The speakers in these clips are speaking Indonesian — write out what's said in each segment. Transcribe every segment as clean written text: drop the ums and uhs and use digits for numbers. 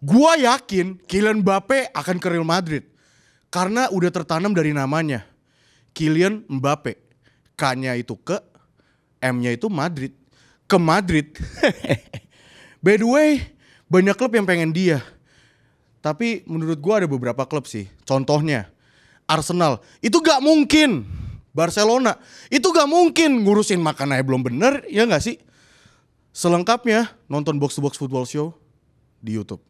Gua yakin Kylian Mbappe akan ke Real Madrid. Karena udah tertanam dari namanya. Kylian Mbappe. K-nya itu ke, M-nya itu Madrid. Ke Madrid. By the way, banyak klub yang pengen dia. Tapi menurut gua ada beberapa klub sih. Contohnya Arsenal. Itu gak mungkin. Barcelona. Itu gak mungkin ngurusin makanannya belum bener. Ya gak sih? Selengkapnya nonton Box to Box Football Show di YouTube.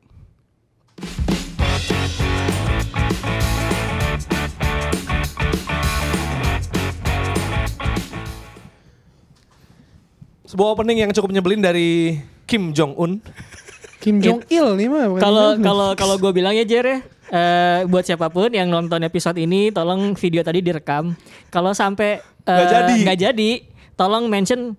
Sebuah opening yang cukup nyebelin dari Kim Jong Un. Kim Jong Il nih mah. Kalau gue bilang ya Jer ya, buat siapapun yang nonton episode ini, tolong video tadi direkam. Kalau sampai nggak jadi, tolong mention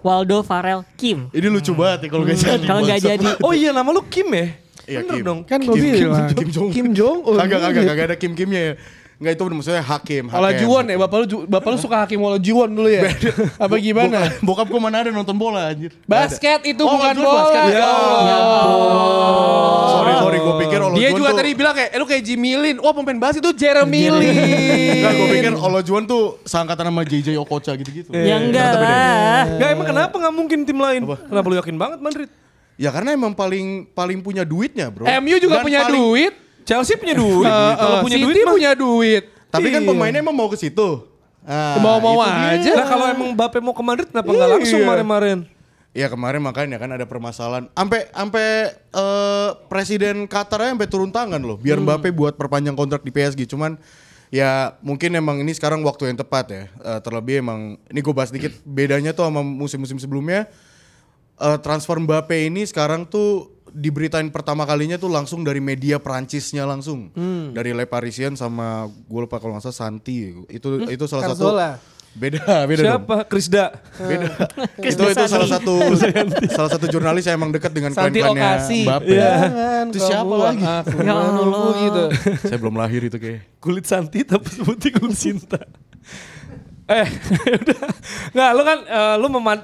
@Waldo Farel Kim. Ini lucu banget ya kalau nggak jadi. Kalau nggak jadi, Oh iya, nama lu Kim ya? Iya, Bener Kim. dong. Kan gue bilang. Kim Jong Un. Kagak ada Kim-Kimnya ya. Enggak, itu maksudnya Hakim. Olajuwon ya, bapak lu suka Hakim Olajuwon dulu ya? Apa gimana? Bokap gua mana ada nonton bola anjir. Basket itu Oh, bukan Olajuwon bola. basket. Ya Allah. Sorry gua pikir Olajuwon Dia juga tuh, tadi bilang kayak, lu kayak Jimmy Lin. Wah, pemain basket itu Jeremy Lin. Enggak, gua pikir Olajuwon tuh seangkatan sama JJ Okocha gitu-gitu. ya enggak Ternyata beda ya. lah. Gak, emang kenapa gak mungkin tim lain? Kenapa lu yakin banget Madrid? Ya karena emang paling punya duitnya, bro. MU juga Dan punya paling- duit. Chelsea punya duit. Kalau punya duit City mah. punya duit. Tapi kan Iya. pemainnya emang mau ke situ. Nah, Mau-mau itu aja. dia. Nah kalau emang Mbappe mau ke Madrid kenapa gak langsung Iya. kemarin-kemarin? Ya kemarin makanya kan ada permasalahan. Sampai presiden Qatar aja sampai turun tangan loh biar Mbappe buat perpanjang kontrak di PSG. Cuman ya mungkin emang ini sekarang waktu yang tepat ya. Terlebih emang ini gue bahas dikit bedanya tuh sama musim-musim sebelumnya. Transfer Mbappe ini sekarang tuh diberitain pertama kalinya tuh langsung dari media Perancisnya langsung. Dari Le Parisien sama gue lupa kalau nggak salah Santi. Itu salah satu. Cazorla. Beda dong. Siapa? Krisda. Beda. itu salah satu jurnalis yang emang dekat dengan Santi klien-kliennya Okasi. Mbappe. Jangan Itu kau siapa buang lagi? aku Ya Allah. menunggu gitu. Saya belum lahir itu kayak. Kulit Santi tapi sebutnya kulit cinta. Udah. Nggak, lu kan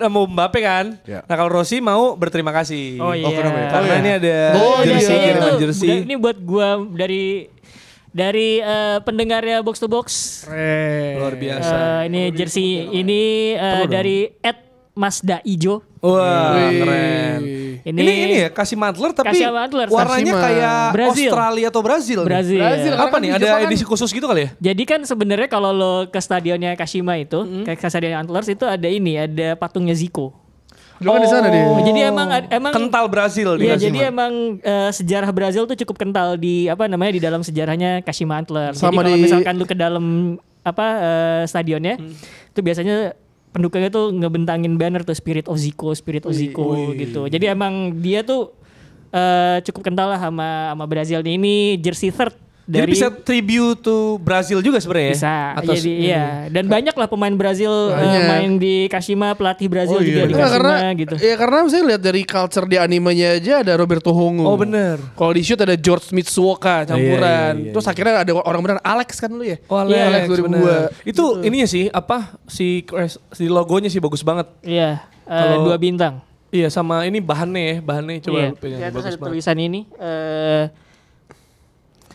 mau Mbappe kan? Ya. Nah kalau Rossi mau berterima kasih. Oh iya. kenapa ya? Karena ini ada jersey, iya, kiriman itu. jersey. Ini buat gua dari pendengarnya Box to Box. Luar biasa. Ini jersey ini dari Mazda Ijo. Wah, Wih. keren. Ini ya kasih Mantler tapi Kasih Mantler, warnanya kasih kayak Brazil. Australia atau Brazil. nih. Brazil. Karena Apa kan nih? di Ada Jepang kan- edisi khusus gitu kali ya? Jadi kan sebenarnya kalau lo ke stadionnya Kashima itu, ke stadion Antlers itu ada patungnya Zico. Lu kan di sana dia. Jadi emang Kental Brazil di Iya, Kashima. jadi emang sejarah Brazil tuh cukup kental di di dalam sejarahnya Kashima Antlers. Jadi Sama kalau di- misalkan lu ke dalam stadionnya, itu biasanya pendukungnya tuh ngebentangin banner tuh Spirit of Zico gitu. Jadi emang dia tuh cukup kental lah sama Brazil ini jersey third Jadi dari bisa tribute to Brazil juga sebenarnya ya? bisa. Atas Jadi iya, dan banyak lah pemain Brazil main di Kashima, pelatih Brazil juga di Enggak, Kashima karena gitu. ya karena saya lihat dari culture di animenya aja ada Roberto Hongo. Oh, bener. Kalau di shoot ada George Mitsuoka campuran. Iya. Terus akhirnya ada orang benar Alex kan dulu ya. Oh, Iya, Alex 2002. bener. Itu ininya sih si logonya sih bagus banget. Iya, Kalau- 2 bintang. Iya sama ini bahannya coba Iya. lu pegang, Ya, terus bagus ada banget. tulisan ini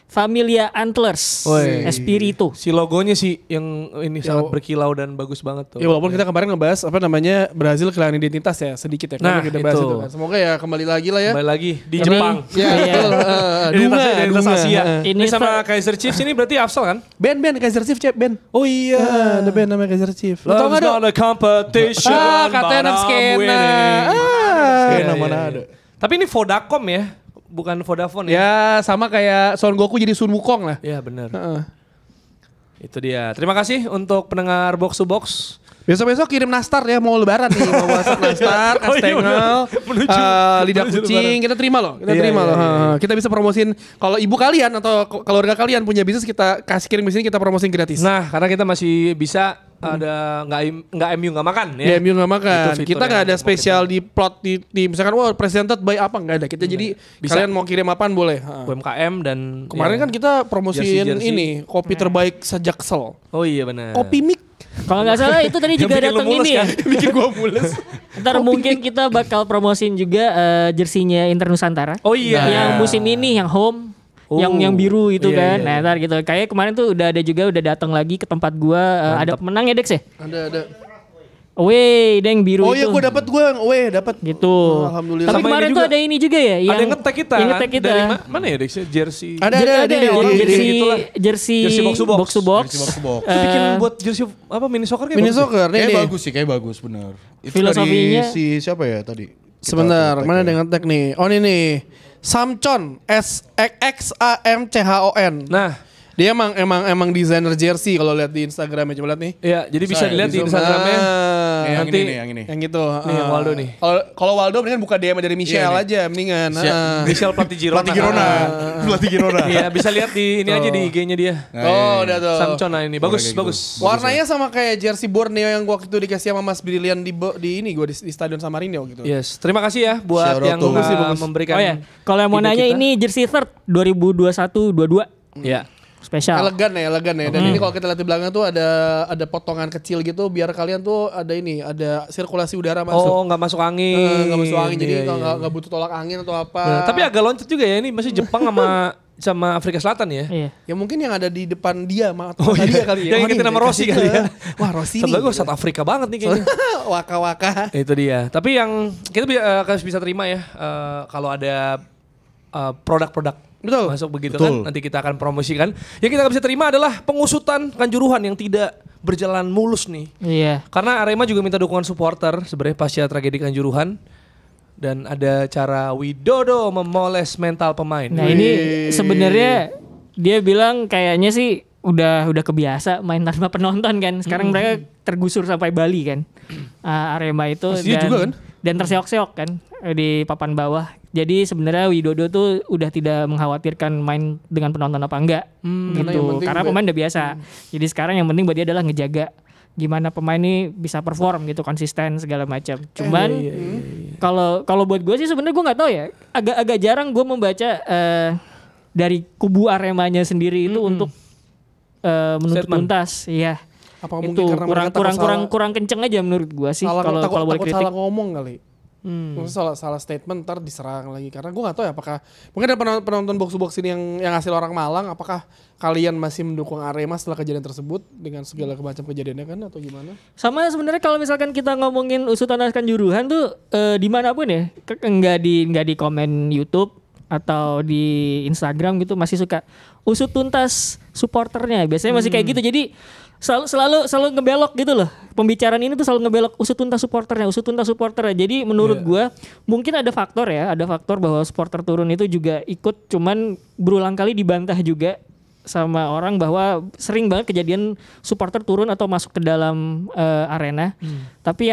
Familia Antlers Woi. Espiritu. Si logonya sih yang ini sangat berkilau dan bagus banget tuh. Ya walaupun kita kemarin ngebahas Brazil kehilangan identitas ya sedikit ya. Nah, Karena kita bahas itu. itu kan. Semoga ya kembali lagi lah ya. Kembali lagi di Karena- Jepang. Ya, Iya. betul. Identitas Dunga. Asia. Ini Ini sama Kaiser Chiefs ini berarti Afsal kan? Band Kaiser Chiefs cep band. Oh iya. Ada band namanya Kaiser Chiefs. Lu tau Love's gak dong? not a competition. Katanya anak but I'm skena. winning. Skena Iya, mana iya, ada. iya. Tapi ini Vodacom ya, bukan Vodafone ya? Ya sama kayak Son Goku jadi Sun Wukong lah. Iya benar. Heeh. Itu dia. Terima kasih untuk pendengar Box to Box. Besok-besok kirim nastar ya, mau lebaran nih, mau masak nastar, Oh iya, kastengel, lidah menuju kucing, kita terima loh, kita Iya, terima iya, loh. iya. Heeh. Kita bisa promosin, kalau ibu kalian atau keluarga kalian punya bisnis, kita kasih kirim di sini, kita promosin gratis. Nah, karena kita masih bisa ada nggak MU nggak makan ya. Ya, MU nggak makan. Itu fitur Kita nggak yang ada mau spesial di plot di misalkan wah presented by apa nggak ada. Kita jadi Bisa. kalian mau kirim apaan boleh. Heeh. UMKM dan Kemarin ya. kan kita promosiin Jersey-jersey. ini kopi terbaik sejaksel. Oh iya benar. Kopi mik. Kalau nggak salah itu tadi juga bikin lu datang mules ini ya. kan? Bikin gua mules. Ntar mungkin kita bakal promosiin juga jersinya Inter Nusantara. Oh iya. Yang musim ini yang home. Oh, Yang biru itu iya, kan. iya, Nah, ntar gitu. Kayak kemarin tuh udah datang lagi ke tempat gua. Ada pemenang ya Dex ya? Ada. Away, dia yang biru Oh iya itu. gue dapat. Gitu. Alhamdulillah. Tapi Sama kemarin ini tuh juga. ada ini juga ya. Ada yang nge-tag kita. Yang kan? nge-tag kita. Dari mana ya Dex? Jersey. Ada jersey Jersey box to box. box to box. Jersey box to box. Itu bikin buat jersey apa mini soccer kayak Mini bagus soccer nih. Kayak nih. bagus sih, kayak bagus bener. Itu Filosofinya- dari si siapa ya tadi? Kita Sebentar, tag mana ya. ada yang nge-tag nih? Oh ini nih. Samchon SXAMCHON. Nah, Dia emang desainer jersey kalau lihat di Instagramnya, coba lihat nih. ya jadi bisa Saya, dilihat di Zoom. Instagramnya. Yang Nanti- ini nih, yang ini. Yang gitu. Nih, yang Waldo nih. Kalau Waldo mendingan buka DM dari Michelle Iya, nih. aja mendingan. Michel Pelatih Girona. Pelatih Girona. Pelatih Girona. Iya, bisa lihat di ini aja di IG-nya dia. Oh, udah tuh. Samcona ini bagus Kayak gitu. bagus. Warnanya sama kayak jersey Borneo yang gua waktu itu dikasih sama Mas Brilian di ini gua di Stadion Samarinda gitu. Yes, terima kasih ya buat Shout out yang to- memberikan. Oh ya, kalau yang mau ide nanya kita. ini jersey third 2021-22 Ya. spesial. Elegan ya. Dan ini kalau kita lihat di belakang tuh ada potongan kecil gitu biar kalian tuh ada sirkulasi udara masuk. Oh, nggak masuk angin. Nggak masuk angin jadi Iya, iya. nggak butuh tolak angin atau apa. Benar. Tapi agak loncat juga ya ini masih Jepang sama Afrika Selatan ya. Iya. ya mungkin yang ada di depan dia mata Oh, dia iya. kali ya. Yang Oh, ingetin nih, nama Rossi dikasih kali ke- ya. Wah Rossi nih. Sebelah gue South Africa banget nih kayaknya. Waka-waka. Itu dia. Tapi yang kita bisa terima ya kalau ada produk-produk Betul. masuk begitu Betul. kan. Nanti kita akan promosikan. Yang kita bisa terima adalah pengusutan Kanjuruhan yang tidak berjalan mulus nih. Iya. Karena Arema juga minta dukungan supporter sebenarnya pasca tragedi Kanjuruhan. Dan ada cara Widodo memoles mental pemain. Nah, ini sebenarnya dia bilang kayaknya sih udah kebiasa main tanpa penonton kan. Sekarang mereka tergusur sampai Bali kan. Arema itu Pastinya juga kan? dan terseok-seok kan di papan bawah. Jadi sebenarnya Widodo tuh udah tidak mengkhawatirkan main dengan penonton apa enggak Karena yang gitu. penting Karena pemain udah biasa. Jadi sekarang yang penting buat dia adalah ngejaga gimana pemain ini bisa perform gitu, konsisten segala macam. Cuman kalau buat gue sih sebenarnya gue nggak tahu ya. Agak jarang gue membaca dari kubu Aremanya sendiri itu untuk menuntut Statement. tuntas. Iya. Apa Itu mungkin karena mereka takut kurang kenceng aja menurut gue sih salah kalau boleh takut kritik. salah ngomong kali. Maksudnya salah statement ntar diserang lagi karena gue nggak tahu ya apakah mungkin ada penonton box to box ini yang asli orang Malang, apakah kalian masih mendukung Arema setelah kejadian tersebut dengan segala macam kejadiannya kan atau gimana? Sama sebenarnya kalau misalkan kita ngomongin usutan Kanjuruhan tuh dimanapun ya, nggak di komen YouTube atau di Instagram gitu masih suka usut tuntas supporternya. Biasanya masih kayak gitu. Jadi selalu ngebelok gitu loh. Pembicaraan ini tuh selalu ngebelok usut tuntas supporternya. Jadi menurut gua mungkin ada faktor bahwa supporter turun itu juga ikut, cuman berulang kali dibantah juga sama orang bahwa sering banget kejadian supporter turun atau masuk ke dalam arena. Tapi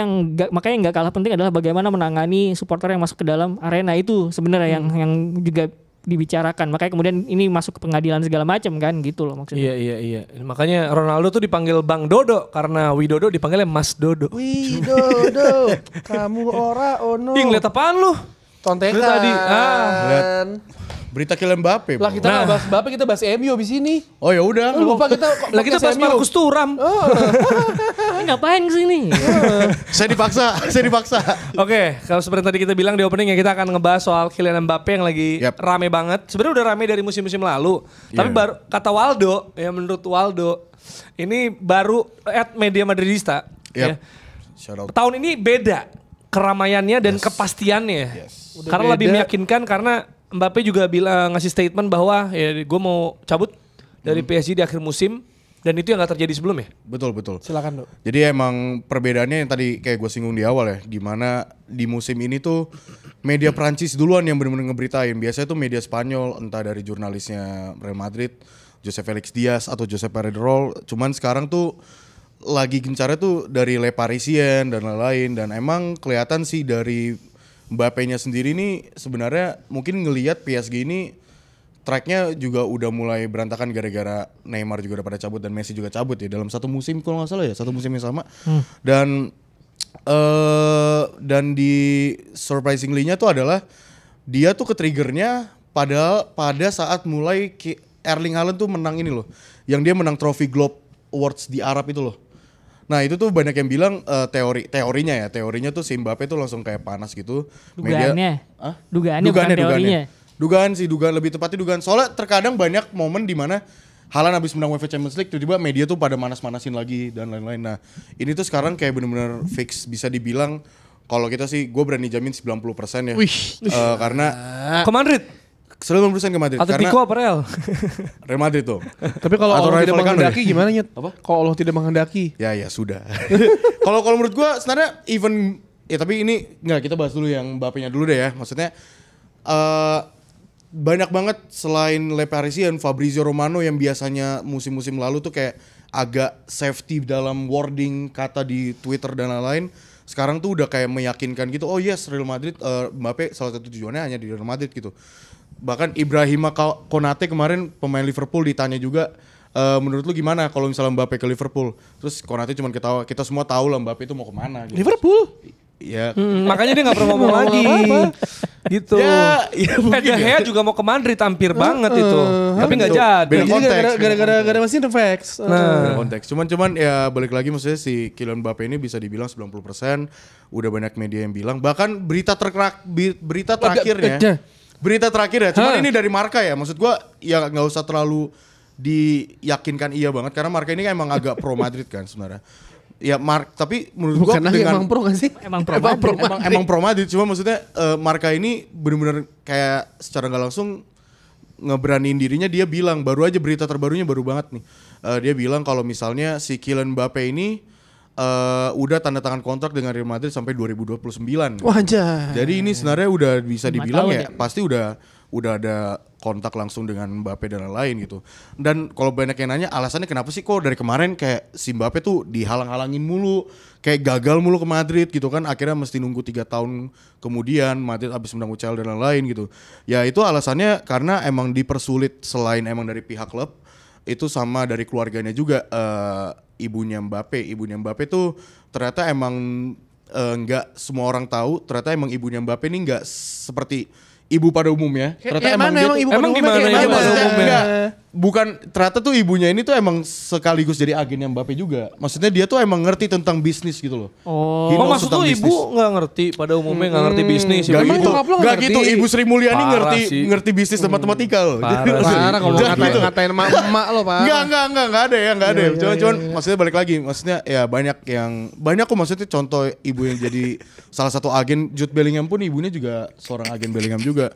makanya yang nggak kalah penting adalah bagaimana menangani supporter yang masuk ke dalam arena itu sebenarnya yang juga dibicarakan. Makanya kemudian ini masuk ke pengadilan segala macam kan gitu loh maksudnya. Iya. Makanya Ronaldo tuh dipanggil Bang Dodo karena Widodo dipanggilnya Mas Dodo. Widodo, kamu ora ono. Ih, ngeliat apaan lu? Contekan. Lu tadi, Lihat. Berita Kylian Mbappe. Lah bro. kita nggak bahas Mbappe, kita bahas MU abis ini. Oh ya udah. Lu lupa kita Lah kita pas Markus Thuram. Ini ngapain kesini? Saya dipaksa. Oke, kalau seperti tadi kita bilang di opening ya kita akan ngebahas soal Kylian Mbappe yang lagi Yap. rame banget. Sebenarnya udah rame dari musim-musim lalu. Tapi Iya. baru kata Waldo, ya menurut Waldo, ini baru @media Madridista. Ya. Yap. Shout out. Tahun ini beda keramaiannya dan kepastiannya. Karena lebih meyakinkan karena Mbappe juga bilang ngasih statement bahwa ya gue mau cabut dari PSG di akhir musim dan itu yang gak terjadi sebelumnya. Betul. Silakan, Dok. Jadi emang perbedaannya yang tadi kayak gue singgung di awal ya, dimana di musim ini tuh media Prancis duluan yang benar-benar ngeberitain. Biasanya tuh media Spanyol, entah dari jurnalisnya Real Madrid, Jose Felix Diaz atau Josep Pedrerol. Cuman sekarang tuh lagi gencarnya tuh dari Le Parisien dan lain-lain. Dan emang kelihatan sih dari Mbappe-nya sendiri nih sebenarnya mungkin ngelihat PSG ini tracknya juga udah mulai berantakan gara-gara Neymar juga udah pada cabut dan Messi juga cabut ya dalam satu musim kalau nggak salah ya, satu musim yang sama. Dan di surprisingly-nya tuh adalah dia tuh ke-triggernya pada saat mulai Erling Haaland tuh menang ini loh, yang dia menang Trophy Globe Awards di Arab itu loh. Nah itu tuh banyak yang bilang teorinya tuh si Mbappe tuh langsung kayak panas gitu. Dugaannya. Dugaannya bukan teorinya. Dugaan lebih tepatnya dugaan. Soalnya terkadang banyak momen di mana Haaland habis menang UEFA Champions League tiba-tiba media tuh pada manas-manasin lagi dan lain-lain. Nah ini tuh sekarang kayak bener-bener fix bisa dibilang kalau kita sih gue berani jamin 90% ya. Karena Ke Madrid. 90% ke Madrid. Atletico apa Real? Real Madrid tuh. Tapi kalau Atau Allah tidak rival menghendaki kami. gimana Nyet? Apa? Kalau Allah tidak menghendaki. Ya sudah. Kalau menurut gua sebenarnya even ya tapi ini enggak kita bahas dulu yang Mbappe-nya dulu deh ya. Maksudnya banyak banget selain Le Parisien, Fabrizio Romano yang biasanya musim-musim lalu tuh kayak agak safety dalam wording kata di Twitter dan lain-lain. Sekarang tuh udah kayak meyakinkan gitu. Oh yes, Real Madrid Mbappe salah satu tujuannya hanya di Real Madrid gitu. Bahkan Ibrahima Konate kemarin pemain Liverpool ditanya juga menurut lu gimana kalau misalnya Mbappe ke Liverpool? Terus Konate cuma ketawa, kita semua tahu lah Mbappe itu mau kemana gitu. Liverpool? Ya. Makanya dia gak pernah ngomong lagi. Gitu. Ya De Gea juga mau ke Madrid hampir banget itu. Tapi gak jadi. Beda konteks. Gara-gara masih Fax. Beda konteks. Cuman ya balik lagi maksudnya si Kylian Mbappe ini bisa dibilang 90%. Udah banyak media yang bilang. Bahkan berita terakhirnya. Berita terakhir ya, cuman ini dari Marca ya. Maksud gua ya nggak usah terlalu diyakinkan iya banget karena Marca ini kan emang agak pro Madrid kan sebenarnya. Ya tapi menurut gua dengan emang pro gak sih? Emang pro Madrid. emang pro Madrid, cuma maksudnya Marca ini benar-benar kayak secara nggak langsung ngeberaniin dirinya, dia bilang baru aja berita terbarunya baru banget nih. Dia bilang kalau misalnya si Kylian Mbappe ini udah tanda tangan kontrak dengan Real Madrid sampai 2029. Wah anjay. Jadi ini sebenarnya udah bisa 5 dibilang tahun ya pasti udah ada kontak langsung dengan Mbappe dan lain-lain gitu. Dan kalau banyak yang nanya alasannya kenapa sih kok dari kemarin kayak si Mbappe tuh dihalang-halangin mulu, kayak gagal mulu ke Madrid gitu kan, akhirnya mesti nunggu 3 tahun kemudian Madrid habis menang UCL dan lain-lain gitu. Ya itu alasannya karena emang dipersulit selain emang dari pihak klub, itu sama dari keluarganya juga. Ibunya Mbappe tuh ternyata emang nggak semua orang tahu, ternyata emang ibunya Mbappe ini nggak seperti ibu pada umumnya. Ternyata emang dia tuh, ibu pada gimana umumnya? ibu pada umumnya? bukan, ternyata tuh ibunya ini tuh emang sekaligus jadi agennya Mbappe juga. Maksudnya dia tuh emang ngerti tentang bisnis gitu loh. He knows maksud tentang lu ibu bisnis. gak ngerti pada umumnya gak ngerti bisnis. Gak Emang gitu, bokap lu gak ngerti? gitu. Ibu Sri Mulyani Parah sih. ngerti bisnis dan matematika loh. Parah kalau Jangan gitu. ngatain emak lo Pak. Enggak ada ya. Cuman maksudnya balik lagi, maksudnya ya banyak kok maksudnya contoh ibu yang jadi salah satu agen Jude Bellingham pun ibunya juga seorang agen Bellingham juga.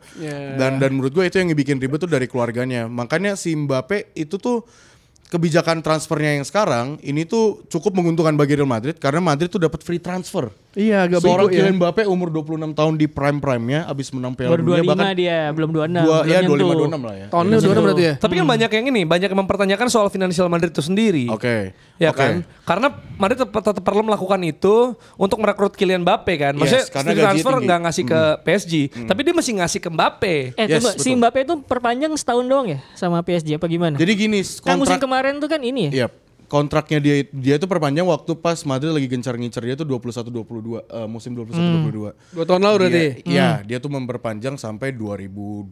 Dan menurut gue itu yang bikin ribet tuh dari keluarganya. Makanya si Mbappe itu tuh kebijakan transfernya yang sekarang ini tuh cukup menguntungkan bagi Real Madrid karena Madrid tuh dapat free transfer. Iya agak Seorang bego ya. Kylian Mbappe umur 26 tahun di prime-nya abis menang Piala Baru Dunia 25 bahkan dia, belum 26. ya belum 25-26 lah ya. Tahunnya udah berarti ya. Tapi kan banyak yang mempertanyakan soal finansial Madrid itu sendiri. Oke. Ya kan? Karena Madrid tetap perlu melakukan itu untuk merekrut Kylian Mbappe kan. Maksudnya karena free gajinya transfer tinggi. nggak ngasih ke PSG, tapi dia masih ngasih ke Mbappe. Yes, tunggu, si betul. Mbappe itu perpanjang setahun doang ya sama PSG apa gimana? Jadi gini, Kan musim kontrak kemarin tuh kan ini ya? Iya, kontraknya dia itu perpanjang waktu pas Madrid lagi gencar-ngincar dia tuh 21-22 musim 21-22. 2 tahun lalu berarti. Iya, dia tuh memperpanjang sampai 2025.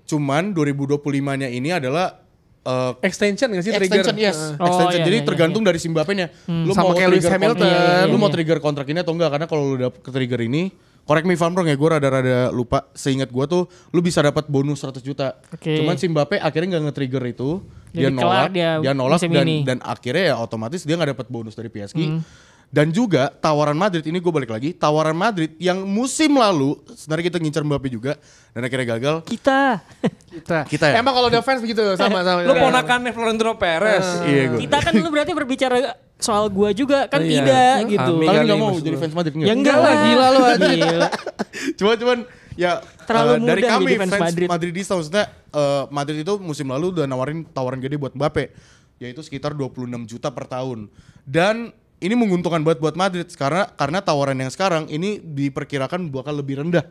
Cuman 2025-nya ini adalah Extension gak sih trigger? extension, yes. Oh, Extension. iya, Jadi iya, tergantung dari si Mbappe-nya. Lu Sama mau kayak Lewis trigger Hamilton. kontrak- Lu Iya, mau iya. trigger kontrak ini atau enggak? Karena kalau lu dapet ke trigger ini, correct me if I'm wrong ya, gue rada-rada lupa. Seingat gue tuh, lu bisa dapat bonus 100 juta. Oke. Cuman si Mbappe akhirnya nggak nge-trigger itu. Dia Jadi kelar dia nolak musim dan, ini. dan akhirnya ya otomatis dia nggak dapat bonus dari PSG. Dan juga tawaran Madrid, ini gue balik lagi, tawaran Madrid yang musim lalu sebenarnya kita ngincar Mbappe juga dan akhirnya gagal. Kita Kita ya? Emang kalau udah fans begitu sama. Lu ponakannya Florentino Perez. Iya gue. kita kan lu berarti berbicara soal gua juga kan Iya. tidak gitu. Amin. Kalian Kali nggak mau maksud jadi lu. fans Madrid Ya nggak? enggak lah, Gila lu aja. Gila. Cuman ya Terlalu dari mudah kami jadi fans fans Madrid. Madridista maksudnya Madrid itu musim lalu udah nawarin tawaran gede buat Mbappe, yaitu sekitar 26 juta per tahun. Dan ini menguntungkan buat Madrid karena tawaran yang sekarang ini diperkirakan bakal lebih rendah.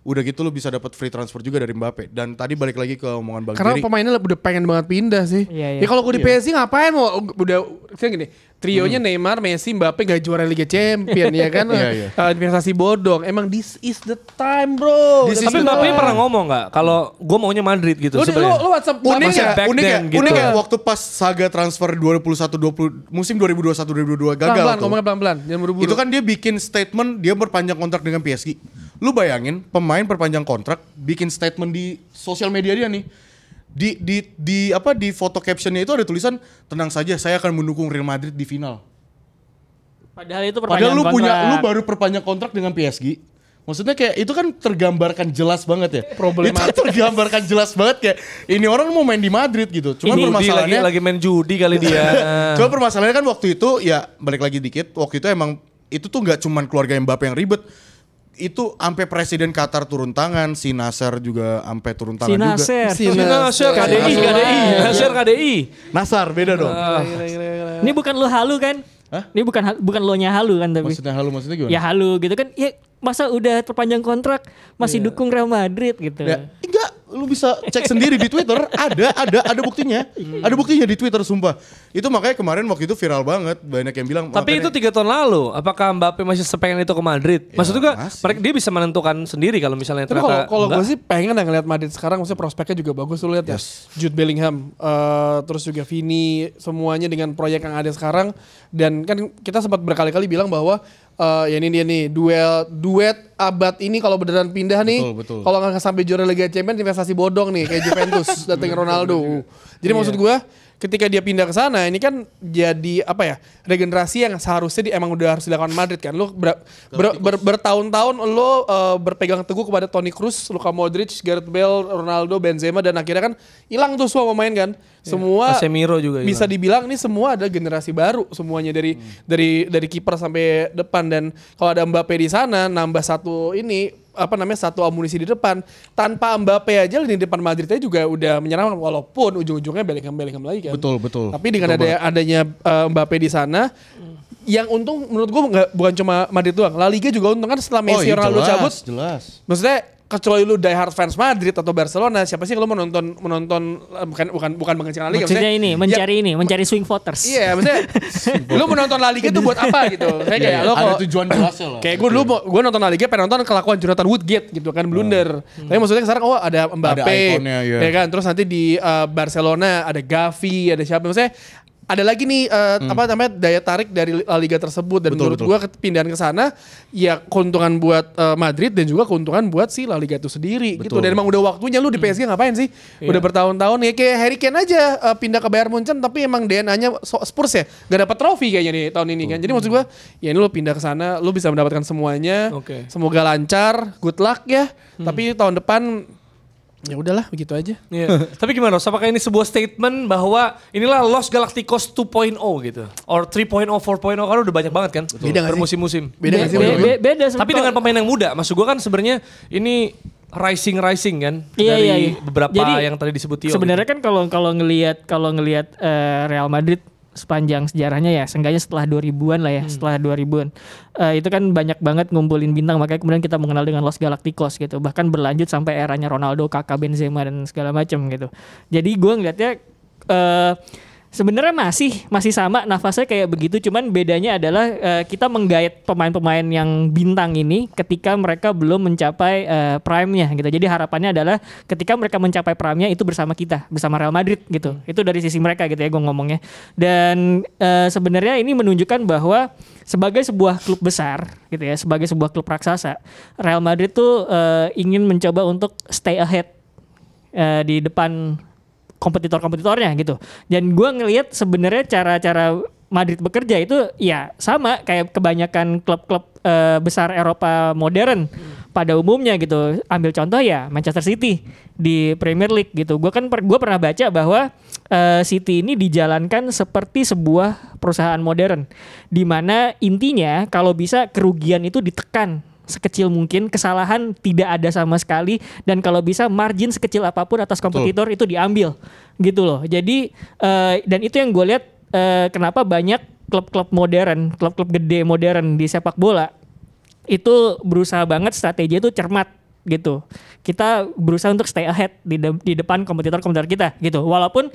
Udah gitu lu bisa dapat free transfer juga dari Mbappe. Dan tadi balik lagi ke omongan Bang Karena Jerry. pemainnya udah pengen banget pindah sih. Iya. Ya kalau gue di PSG ngapain mau udah kayak gini. Trionya Neymar, Messi, Mbappe gak juara Liga Champion ya kan. Iya. Investasi bodong. Emang this is the time, bro. Tapi Mbappe pernah ngomong nggak kalau gue maunya Madrid gitu sebenarnya. Lu WhatsApp Uniknya, back then gitu. uniknya waktu pas saga transfer 2021-20 musim 2021-2022 gagal pelan-pelan, tuh. ngomongnya pelan-pelan, jangan buru-buru. Itu kan dia bikin statement dia berpanjang kontrak dengan PSG. Lu bayangin pemain perpanjang kontrak bikin statement di sosial media dia nih. Di foto captionnya itu ada tulisan tenang saja saya akan mendukung Real Madrid di final. Padahal itu Padahal perpanjangan kontrak. lu baru perpanjang kontrak dengan PSG. Maksudnya kayak itu kan tergambarkan jelas banget ya. Problematik. Itu tergambarkan jelas banget kayak ini orang mau main di Madrid gitu. Cuman Judi permasalahannya lagi main judi kali dia. Cuma permasalahannya kan waktu itu ya balik lagi dikit. Waktu itu emang itu tuh nggak cuman keluarga Mbappe yang ribet. Itu sampai presiden Qatar turun tangan, si Nasser juga sampai turun tangan juga. Nasser KDI. Nasser KDI. Nasar beda dong. Ini bukan lo halu kan? Hah? Ini bukan lo nya halu kan tapi. Maksudnya gimana? Ya halu gitu kan. Ya masa udah perpanjang kontrak masih dukung Real Madrid gitu. Ya, enggak, lu bisa cek sendiri di Twitter, ada buktinya. Ada buktinya di Twitter sumpah. Itu makanya kemarin waktu itu viral banget, banyak yang bilang Tapi itu 3 tahun lalu, apakah Mbappe masih sepengen itu ke Madrid? Maksud juga masih. dia bisa menentukan sendiri kalau misalnya Tapi ternyata kalau gue enggak. sih pengen ya ngeliat Madrid sekarang, maksudnya prospeknya juga bagus. Lu lihat ya, Jude Bellingham, terus juga Vini, semuanya dengan proyek yang ada sekarang. Dan kan kita sempat berkali-kali bilang bahwa ya ini dia nih duet abad ini kalau beneran pindah nih, Betul. kalau nggak sampai juara Liga Champions investasi bodong nih kayak Juventus datengin Ronaldo. Jadi maksud gue ketika dia pindah ke sana ini kan jadi apa ya, regenerasi yang seharusnya emang udah harus dilakukan Madrid kan. Lu bertahun-tahun lu berpegang teguh kepada Toni Kroos, Luka Modric, Gareth Bale, Ronaldo, Benzema, dan akhirnya kan hilang tuh semua pemain kan. Semua Casemiro juga bisa hilang. dibilang ini semua ada generasi baru semuanya dari kiper sampai depan. Dan kalau ada Mbappe di sana nambah satu satu amunisi di depan. Tanpa Mbappe aja lini depan Madridnya juga udah menyerang walaupun ujung-ujungnya Bellingham lagi kan. Betul. Tapi dengan adanya Mbappe di sana, yang untung menurut gue bukan cuma Madrid doang. La Liga juga untung kan setelah Messi Ronaldo cabut. Jelas. Maksudnya kecuali lu die hard fans Madrid atau Barcelona, siapa sih kalau menonton bukan mengecilkan La Liga. Maksudnya mencari swing voters. Iya, maksudnya lu menonton La Liga itu buat apa gitu. Saya kayak lo ada kalau tujuan jelasnya lah. kayak gue nonton La Liga pengen nonton kelakuan Jonathan Woodgate gitu kan, blunder. Tapi maksudnya sekarang ada Mbappe, Ada ikonnya, ya. ya kan. Terus nanti di Barcelona ada Gavi, ada siapa. Maksudnya ada lagi nih daya tarik dari La Liga tersebut. Dan menurut gue pindahan ke sana ya keuntungan buat Madrid dan juga keuntungan buat si La Liga itu sendiri gitu. Dan emang udah waktunya lu di PSG ngapain sih? Udah bertahun-tahun ya kayak Harry Kane aja pindah ke Bayern Munchen tapi emang DNA-nya Spurs ya gak dapat trofi kayaknya nih tahun ini kan. Jadi maksud gue ya ini lu pindah ke sana lu bisa mendapatkan semuanya. Semoga lancar, good luck ya. Tapi tahun depan ya udahlah begitu aja. Iya. Tapi gimana Ros? Apakah ini sebuah statement bahwa inilah Los Galacticos 2.0 gitu? Or 3.0, 4.0 karena udah banyak banget kan? Beda nggak sih? Bermusim-musim. Beda nggak sih? Beda. Tapi dengan pemain yang muda. Maksud gue kan sebenarnya ini rising kan dari beberapa Jadi, yang tadi disebut Tio. Sebenarnya kan kalau ngelihat Real Madrid sepanjang sejarahnya ya, seenggaknya setelah 2000-an lah ya, setelah 2000-an. Itu kan banyak banget ngumpulin bintang, makanya kemudian kita mengenal dengan Los Galacticos gitu. Bahkan berlanjut sampai eranya Ronaldo, Kakak, Benzema dan segala macam gitu. Jadi gue ngelihatnya sebenarnya masih sama nafasnya kayak begitu, cuman bedanya adalah kita menggait pemain-pemain yang bintang ini ketika mereka belum mencapai prime-nya gitu. Jadi harapannya adalah ketika mereka mencapai prime-nya itu bersama kita, bersama Real Madrid gitu. Itu dari sisi mereka gitu ya gue ngomongnya. Dan sebenarnya ini menunjukkan bahwa sebagai sebuah klub besar gitu ya, sebagai sebuah klub raksasa, Real Madrid tuh ingin mencoba untuk stay ahead di depan kompetitor-kompetitornya gitu. Dan gue ngelihat sebenarnya cara-cara Madrid bekerja itu ya sama kayak kebanyakan klub-klub besar Eropa modern pada umumnya gitu. Ambil contoh ya Manchester City di Premier League gitu. Gue pernah baca bahwa City ini dijalankan seperti sebuah perusahaan modern, di mana intinya kalau bisa kerugian itu ditekan sekecil mungkin, kesalahan tidak ada sama sekali, dan kalau bisa margin sekecil apapun atas kompetitor itu diambil gitu loh. Jadi dan itu yang gue lihat kenapa banyak klub-klub modern, klub-klub gede modern di sepak bola itu berusaha banget strategi itu cermat gitu. Kita berusaha untuk stay ahead di depan kompetitor-kompetitor kita gitu. Walaupun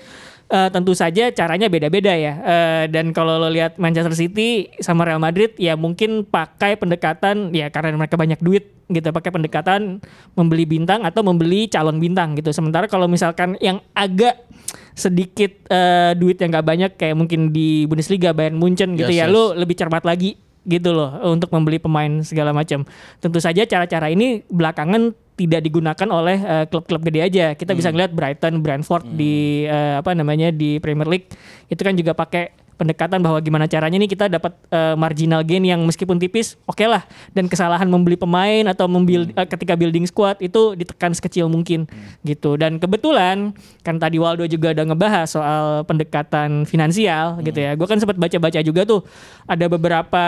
tentu saja caranya beda-beda ya. Dan kalau lo lihat Manchester City sama Real Madrid ya mungkin pakai pendekatan ya karena mereka banyak duit gitu, pakai pendekatan membeli bintang atau membeli calon bintang gitu. Sementara kalau misalkan yang agak sedikit duit yang gak banyak kayak mungkin di Bundesliga Bayern Munchen gitu ya, lo lebih cermat lagi gitu loh untuk membeli pemain segala macam. Tentu saja cara-cara ini belakangan tidak digunakan oleh klub-klub gede aja. Kita bisa ngeliat Brighton, Brentford di di Premier League itu kan juga pakai pendekatan bahwa gimana caranya nih kita dapat marginal gain yang meskipun tipis, oke lah. Dan kesalahan membeli pemain atau ketika building squad itu ditekan sekecil mungkin gitu. Dan kebetulan kan tadi Waldo juga udah ngebahas soal pendekatan finansial gitu ya. Gue kan sempat baca-baca juga tuh ada beberapa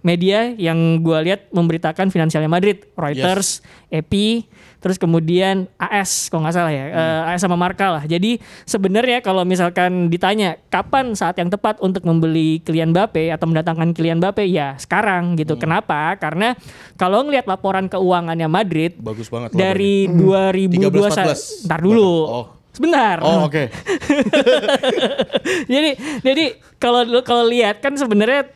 media yang gue lihat memberitakan finansialnya Madrid, Reuters, EP, terus kemudian AS kalau nggak salah ya, AS sama Marca lah. Jadi sebenarnya kalau misalkan ditanya kapan saat yang tepat untuk membeli Kylian Mbappe atau mendatangkan Kylian Mbappe, ya sekarang gitu. Kenapa? Karena kalau ngelihat laporan keuangannya Madrid bagus banget dari 2021, ntar dulu. Sebentar. Oh, oke. Jadi kalau lihat kan sebenarnya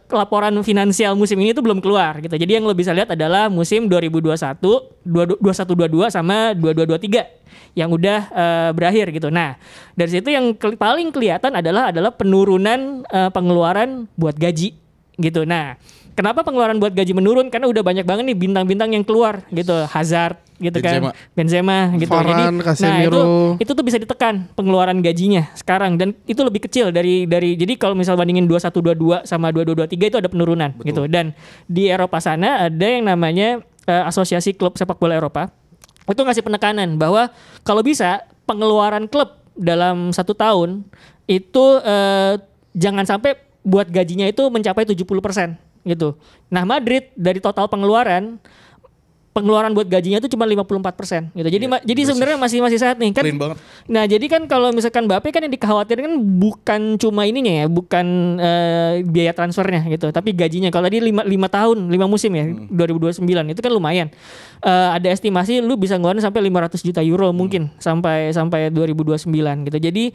laporan finansial musim ini tuh belum keluar gitu. Jadi yang lo bisa lihat adalah musim 2021, 21-22 sama 22-23 yang udah berakhir gitu. Nah, dari situ yang paling kelihatan adalah penurunan pengeluaran buat gaji gitu. Nah, kenapa pengeluaran buat gaji menurun? Karena udah banyak banget nih bintang-bintang yang keluar gitu, Hazard gitu Benzema gitu. Varane, jadi itu tuh bisa ditekan pengeluaran gajinya sekarang dan itu lebih kecil dari jadi kalau misal bandingin 21-22 sama 22-23 itu ada penurunan. Betul. Gitu. Dan di Eropa sana ada yang namanya Asosiasi Klub Sepak Bola Eropa. Itu ngasih penekanan bahwa kalau bisa pengeluaran klub dalam 1 tahun itu jangan sampai buat gajinya itu mencapai 70% gitu. Nah, Madrid dari total pengeluaran buat gajinya itu cuma 54% gitu. Jadi sebenarnya masih sehat nih kan. Clean banget. Nah, jadi kan kalau misalkan Mbappe kan yang dikhawatirkan bukan cuma ininya ya, bukan biaya transfernya gitu, tapi gajinya. Kalau tadi 5 tahun, 5 musim ya, 2029 itu kan lumayan. Ada estimasi lu bisa ngeluarin sampai 500 juta euro mungkin sampai 2029 gitu. Jadi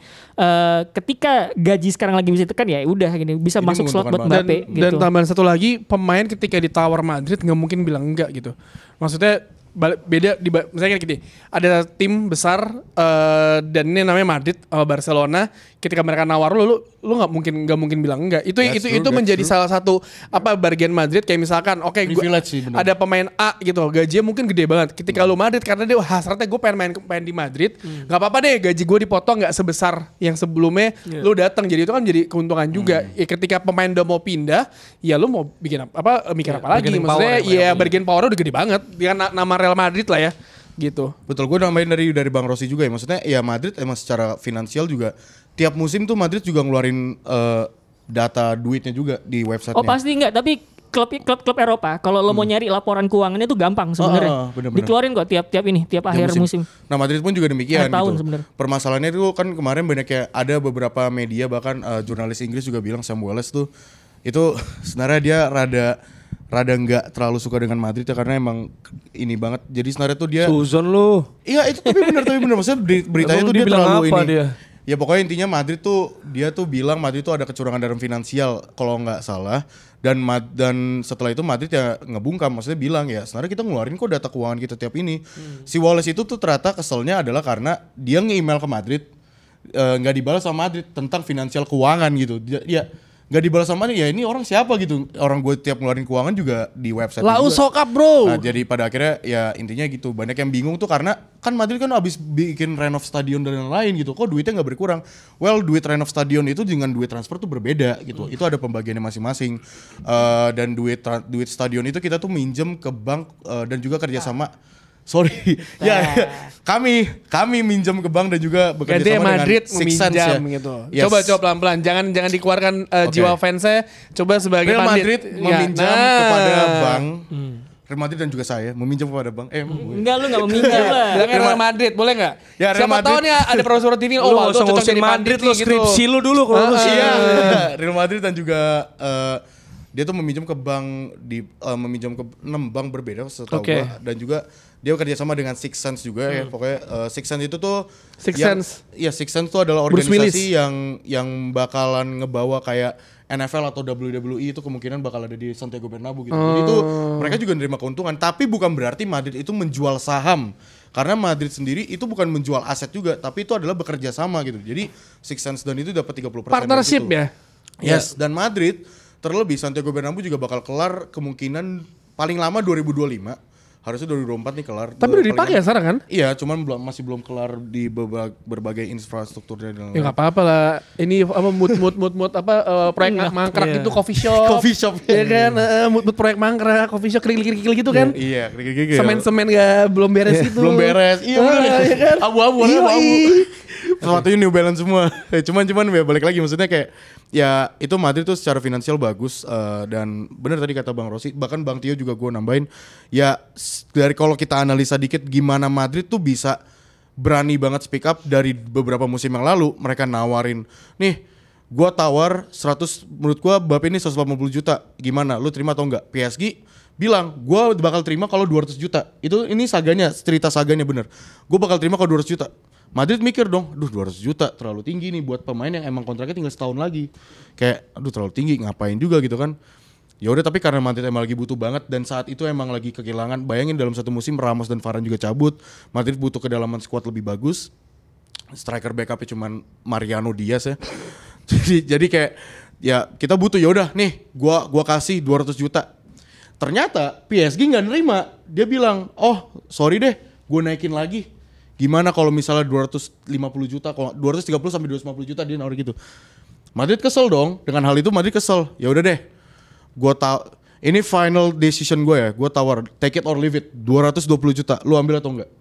ketika gaji sekarang lagi bisa ditekan ya udah gini, bisa ini masuk slot buat Mbappe gitu. Dan tambahan satu lagi, pemain ketika ditawar Madrid nggak mungkin bilang enggak gitu. Maksudnya beda misalnya gini, ada tim besar dan ini namanya Madrid, Barcelona. Ketika mereka nawar lu nggak mungkin bilang enggak. Itu menjadi salah satu bagian Madrid, kayak misalkan ada pemain A gitu, gajinya mungkin gede banget. Ketika lu Madrid karena dia hasratnya gue pengen main di Madrid, nggak apa-apa deh gaji gue dipotong nggak sebesar yang sebelumnya lu datang. Jadi itu kan jadi keuntungan juga. Ya, ketika pemain udah mau pindah, ya lu mau bikin mikir apa lagi? Maksudnya ya bargain power udah gede banget. Dia nama Real Madrid lah ya. Gitu. Betul, gue nambahin dari Bang Rossi juga ya. Maksudnya ya Madrid emang secara finansial juga tiap musim tuh Madrid juga ngeluarin data duitnya juga di websitenya. Oh pasti enggak, tapi klub Eropa kalau lo mau nyari laporan keuangannya tuh gampang sebenarnya. Dikeluarin kok tiap akhir musim. Nah, Madrid pun juga demikian tahun gitu. Sebenernya. Permasalahannya itu kan kemarin banyak kayak ada beberapa media bahkan jurnalis Inggris juga bilang Sam Wallace tuh itu sebenarnya dia rada nggak terlalu suka dengan Madrid ya karena emang ini banget. Jadi sebenarnya tuh dia Suzon lu. Iya itu tapi benar maksudnya beritanya tuh dia terlalu ini. Dia? Ya pokoknya intinya Madrid tuh dia tuh bilang Madrid tuh ada kecurangan dalam finansial kalau nggak salah dan setelah itu Madrid ya ngebungkam, maksudnya bilang ya sebenarnya kita ngeluarin kok data keuangan kita tiap ini. Si Wallace itu tuh ternyata keselnya adalah karena dia nge-email ke Madrid nggak dibalas sama Madrid tentang finansial keuangan gitu. Dia gak dibalas sama ya ini orang siapa gitu. Orang gue tiap ngeluarin keuangan juga di website Lau sokap bro. Nah jadi pada akhirnya ya intinya gitu. Banyak yang bingung tuh karena kan Madrid kan abis bikin renov stadion dan lain-lain gitu. Kok duitnya gak berkurang? Well duit renov stadion itu dengan duit transfer tuh berbeda gitu. Itu ada pembagiannya masing-masing. Dan duit stadion itu kita tuh minjem ke bank dan juga kerjasama. Ya kami minjam ke bank dan juga bekerja sama Madrid dengan Six Sense ya. Gitu. Yes. Coba pelan-pelan, jangan dikeluarkan jiwa fansnya. Coba sebagai Real Madrid meminjam kepada bank. Real Madrid dan juga saya meminjam kepada bank. Enggak, lu enggak meminjam lah. Bilangnya Real Madrid, boleh enggak? Ya, Real siapa Madrid. tahu nih ada produser TV, Lu Waldo nggak usah cocok ngurusin jadi Madrid, lu gitu. skripsi lu dulu kalau lu sih. Iya, Real Madrid dan juga dia tuh meminjam ke bank meminjam ke 6 bank berbeda setahu Oke. gua, dan juga dia kerja sama dengan Six Sense juga ya. Pokoknya Six Sense itu tuh Six yang- Sense. Iya, Six Sense tuh adalah Bruce organisasi yang bakalan ngebawa kayak NFL atau WWE itu kemungkinan bakal ada di Santiago Bernabeu gitu. Jadi itu mereka juga nerima keuntungan, tapi bukan berarti Madrid itu menjual saham. Karena Madrid sendiri itu bukan menjual aset juga, tapi itu adalah bekerja sama gitu. Jadi Six Sense dan itu dapat 30% dari Partnership situ. ya. Yes, dan Madrid terlebih Santiago Bernabeu juga bakal kelar kemungkinan paling lama 2025. Harusnya 2024 nih kelar. Tapi udah dipakai ya sekarang kan? Iya, cuman masih belum kelar di berbagai infrastrukturnya dan Ya nggak apa-apa lah. Ini apa mood apa proyek mangkrak gitu coffee shop. Coffee shop. Ya kan, mood proyek mangkrak, coffee shop kerikil gitu kan. Iya, gigi. Semen gak belum beres itu. Belum beres. Iya bener. ya kan? Abu-abu. Yoi. Sepatunya New Balance semua. cuman ya balik lagi maksudnya kayak ya itu Madrid tuh secara finansial bagus dan bener tadi kata Bang Rossi, bahkan Bang Tio juga gue nambahin ya dari kalau kita analisa dikit gimana Madrid tuh bisa berani banget speak up dari beberapa musim yang lalu mereka nawarin nih gue tawar 100 menurut gue Mbappe ini 180 juta gimana lu terima atau enggak. PSG bilang gue bakal terima kalau 200 juta ini saganya cerita saganya bener gue bakal terima kalau 200 juta. Madrid mikir dong, 200 juta terlalu tinggi nih buat pemain yang emang kontraknya tinggal setahun lagi. Kayak terlalu tinggi ngapain juga gitu kan. Ya udah tapi karena Madrid emang lagi butuh banget dan saat itu emang lagi kehilangan. Bayangin dalam satu musim Ramos dan Varane juga cabut. Madrid butuh kedalaman skuad lebih bagus. Striker backupnya cuman Mariano Diaz ya. jadi kayak ya kita butuh ya udah nih gua kasih 200 juta. Ternyata PSG nggak nerima. Dia bilang, "Oh, sorry deh, gue naikin lagi." Gimana kalau misalnya 250 juta, kalau 230 sampai 250 juta dia nawarin gitu. Madrid kesel dong, dengan hal itu Madrid kesel. Ya udah deh. Ini final decision gue ya, gue tawar take it or leave it 220 juta, lu ambil atau enggak?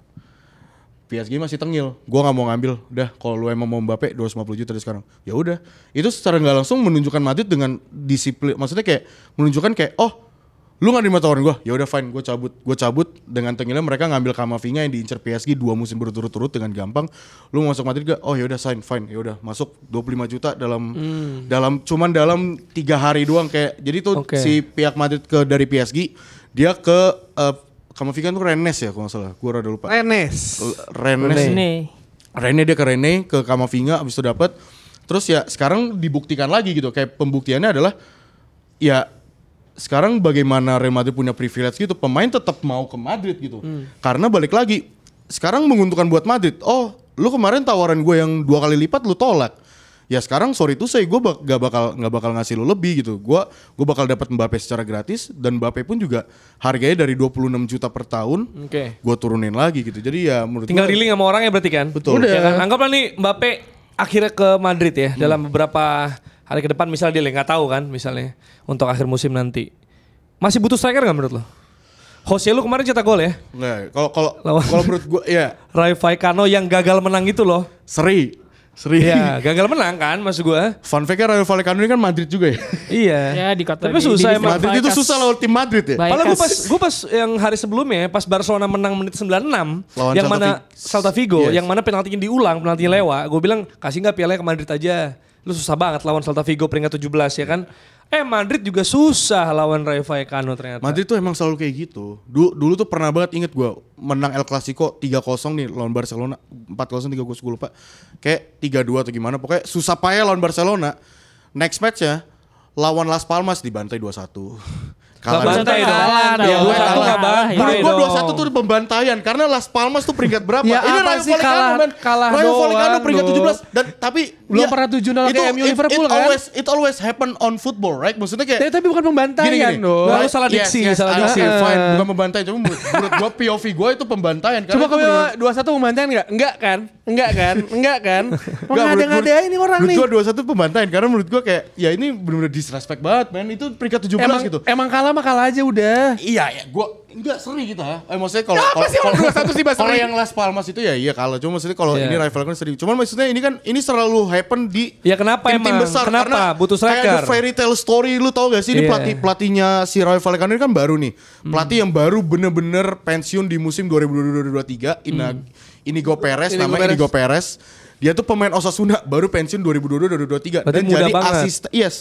PSG masih tengil, gue nggak mau ngambil. Udah, kalau lu emang mau Mbappe 250 juta dari sekarang. Ya udah, itu secara nggak langsung menunjukkan Madrid dengan disiplin, maksudnya kayak menunjukkan kayak lu gak nerima tawaran gue, ya udah fine, gue cabut dengan tengilnya mereka ngambil Camavinga yang diincar PSG 2 musim berturut-turut dengan gampang. Lu mau masuk Madrid gak? Oh ya udah fine, ya udah masuk 25 juta dalam 3 hari doang kayak. Jadi tuh si pihak Madrid dari PSG dia ke Camavinga tuh Rennes ya kalau nggak salah, gue rada lupa. Rennes. Ini Dia ke Rennes ke Camavinga abis itu dapat. Terus ya sekarang dibuktikan lagi gitu, kayak pembuktiannya adalah ya sekarang bagaimana Real Madrid punya privilege gitu, pemain tetap mau ke Madrid gitu. Karena balik lagi, sekarang menguntungkan buat Madrid. Oh, lu kemarin tawaran gue yang 2 kali lipat lu tolak. Ya sekarang sorry tuh gue gak bakal ngasih lu lebih gitu. Gue bakal dapat Mbappe secara gratis dan Mbappe pun juga harganya dari 26 juta per tahun. Gue turunin lagi gitu. Jadi ya menurut tinggal gue dealing sama orangnya berarti kan? Betul. Ya kan? Anggaplah nih Mbappe akhirnya ke Madrid ya dalam beberapa hari ke depan misalnya dia nggak tahu kan misalnya untuk akhir musim nanti masih butuh striker nggak menurut lo? Jose lu kemarin cetak gol ya? Nggak, kalau menurut gue ya Rayo Vallecano yang gagal menang itu loh. Seri. Iya, gagal menang kan maksud gue. Fun fact-nya Rayo Vallecano ini kan Madrid juga ya. Iya. Ya dikata Tapi susah emang. Madrid itu susah lawan tim Madrid ya. Padahal gue pas yang hari sebelumnya pas Barcelona menang menit 96 lawan yang mana Celta Vigo, Yes. yang mana penaltinya diulang, penaltinya lewat. Gue bilang kasih nggak pialanya ke Madrid aja. Lu susah banget lawan Celta Vigo peringkat 17 ya kan. Madrid juga susah lawan Rayo Vallecano ternyata. Madrid tuh emang selalu kayak gitu. Dulu tuh pernah banget inget gue menang El Clasico 3-0 nih lawan Barcelona. 4-0 3 gue lupa. Kayak 3-2 atau gimana. Pokoknya susah payah lawan Barcelona. Next match ya lawan Las Palmas dibantai 2-1. Gak bantai dong. Ya, 2-1 gak bantai Menurut gue dong. 2-1 tuh pembantaian karena Las Palmas tuh peringkat berapa? Ya, Ini apa Rayo sih, Vallecano men. kalah Rayo Vallecano doang, peringkat dong. 17 dan tapi Belum pernah 7-0 kayak MU Liverpool kan? It always happen on football, right? Maksudnya kayak Tapi bukan pembantaian dong. Nggak, lu salah diksi, salah diksi. Fine, bukan pembantai. Cuma menurut gue POV gue itu pembantaian. Coba Karena kamu 2-1 pembantaian enggak? Enggak kan? Mengada-ngada ini orang nih. Menurut gue 2-1 pembantaian karena menurut gue kayak ya ini benar-benar disrespect banget, men. Itu peringkat 17 gitu. Emang kalah mah kalah aja udah. Iya, ya gue enggak seri kita. Maksudnya kalau Apa sih orang 2-1 sih bahas kalau seri? yang Las Palmas itu ya iya kalah. Cuma maksudnya kalau Iya. ini rival kan seri. Cuman maksudnya ini selalu happen di Ya kenapa tim-tim emang? besar Kenapa? karena Butuh striker. kayak the fairy tale story lu tau gak sih ini Iya. pelatihnya si Rayo Vallecano ini kan baru nih. Pelatih yang baru bener-bener pensiun di musim 2022-2023 Inigo Perez namanya Inigo Perez. Dia tuh pemain Osasuna baru pensiun 2022-2023 Berarti dan muda jadi banget.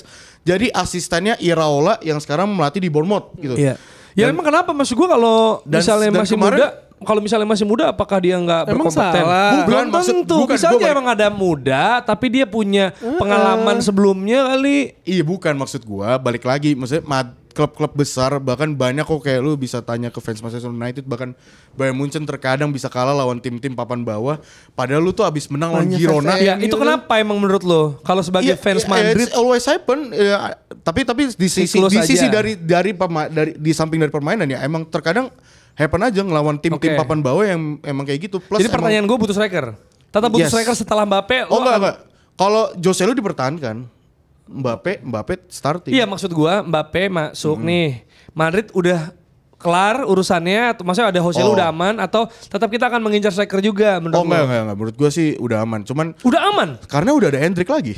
jadi asistennya Iraola yang sekarang melatih di Bournemouth gitu. Iya. Ya emang kenapa maksud gue kalau Dan- misalnya dan masih kemarin- muda, kalau misalnya masih muda apakah dia nggak Emang berkompeten? salah. Belum Bukan, maksud- tentu. bukan, Bisa gua aja balik- emang ada muda, tapi dia punya pengalaman sebelumnya kali. Iya bukan maksud gua, balik lagi maksudnya klub-klub besar bahkan banyak kok kayak lu bisa tanya ke fans Manchester United, bahkan Bayern Munchen terkadang bisa kalah lawan tim-tim papan bawah padahal lu tuh abis menang lawan Banyak Girona. fans Ya itu kenapa emang menurut lo? Kalau sebagai fans Madrid, it's always happen. Ya, tapi di sisi Siklus sisi aja. dari di samping dari permainan ya emang terkadang happen aja ngelawan tim-tim Oke. papan bawah yang emang kayak gitu. Plus jadi pertanyaan gue butuh striker. Tetap butuh Yes. striker setelah Mbappe. oh lo enggak. Kalau Joselu dipertahankan, Mbappe starting. Iya maksud gue Mbappe masuk nih. Madrid udah kelar urusannya, atau maksudnya ada Joselu Oh. udah aman, atau tetap kita akan mengincar striker juga menurut Oh lo? enggak. Menurut gua sih udah aman. Cuman Udah aman? karena udah ada Hendrik lagi.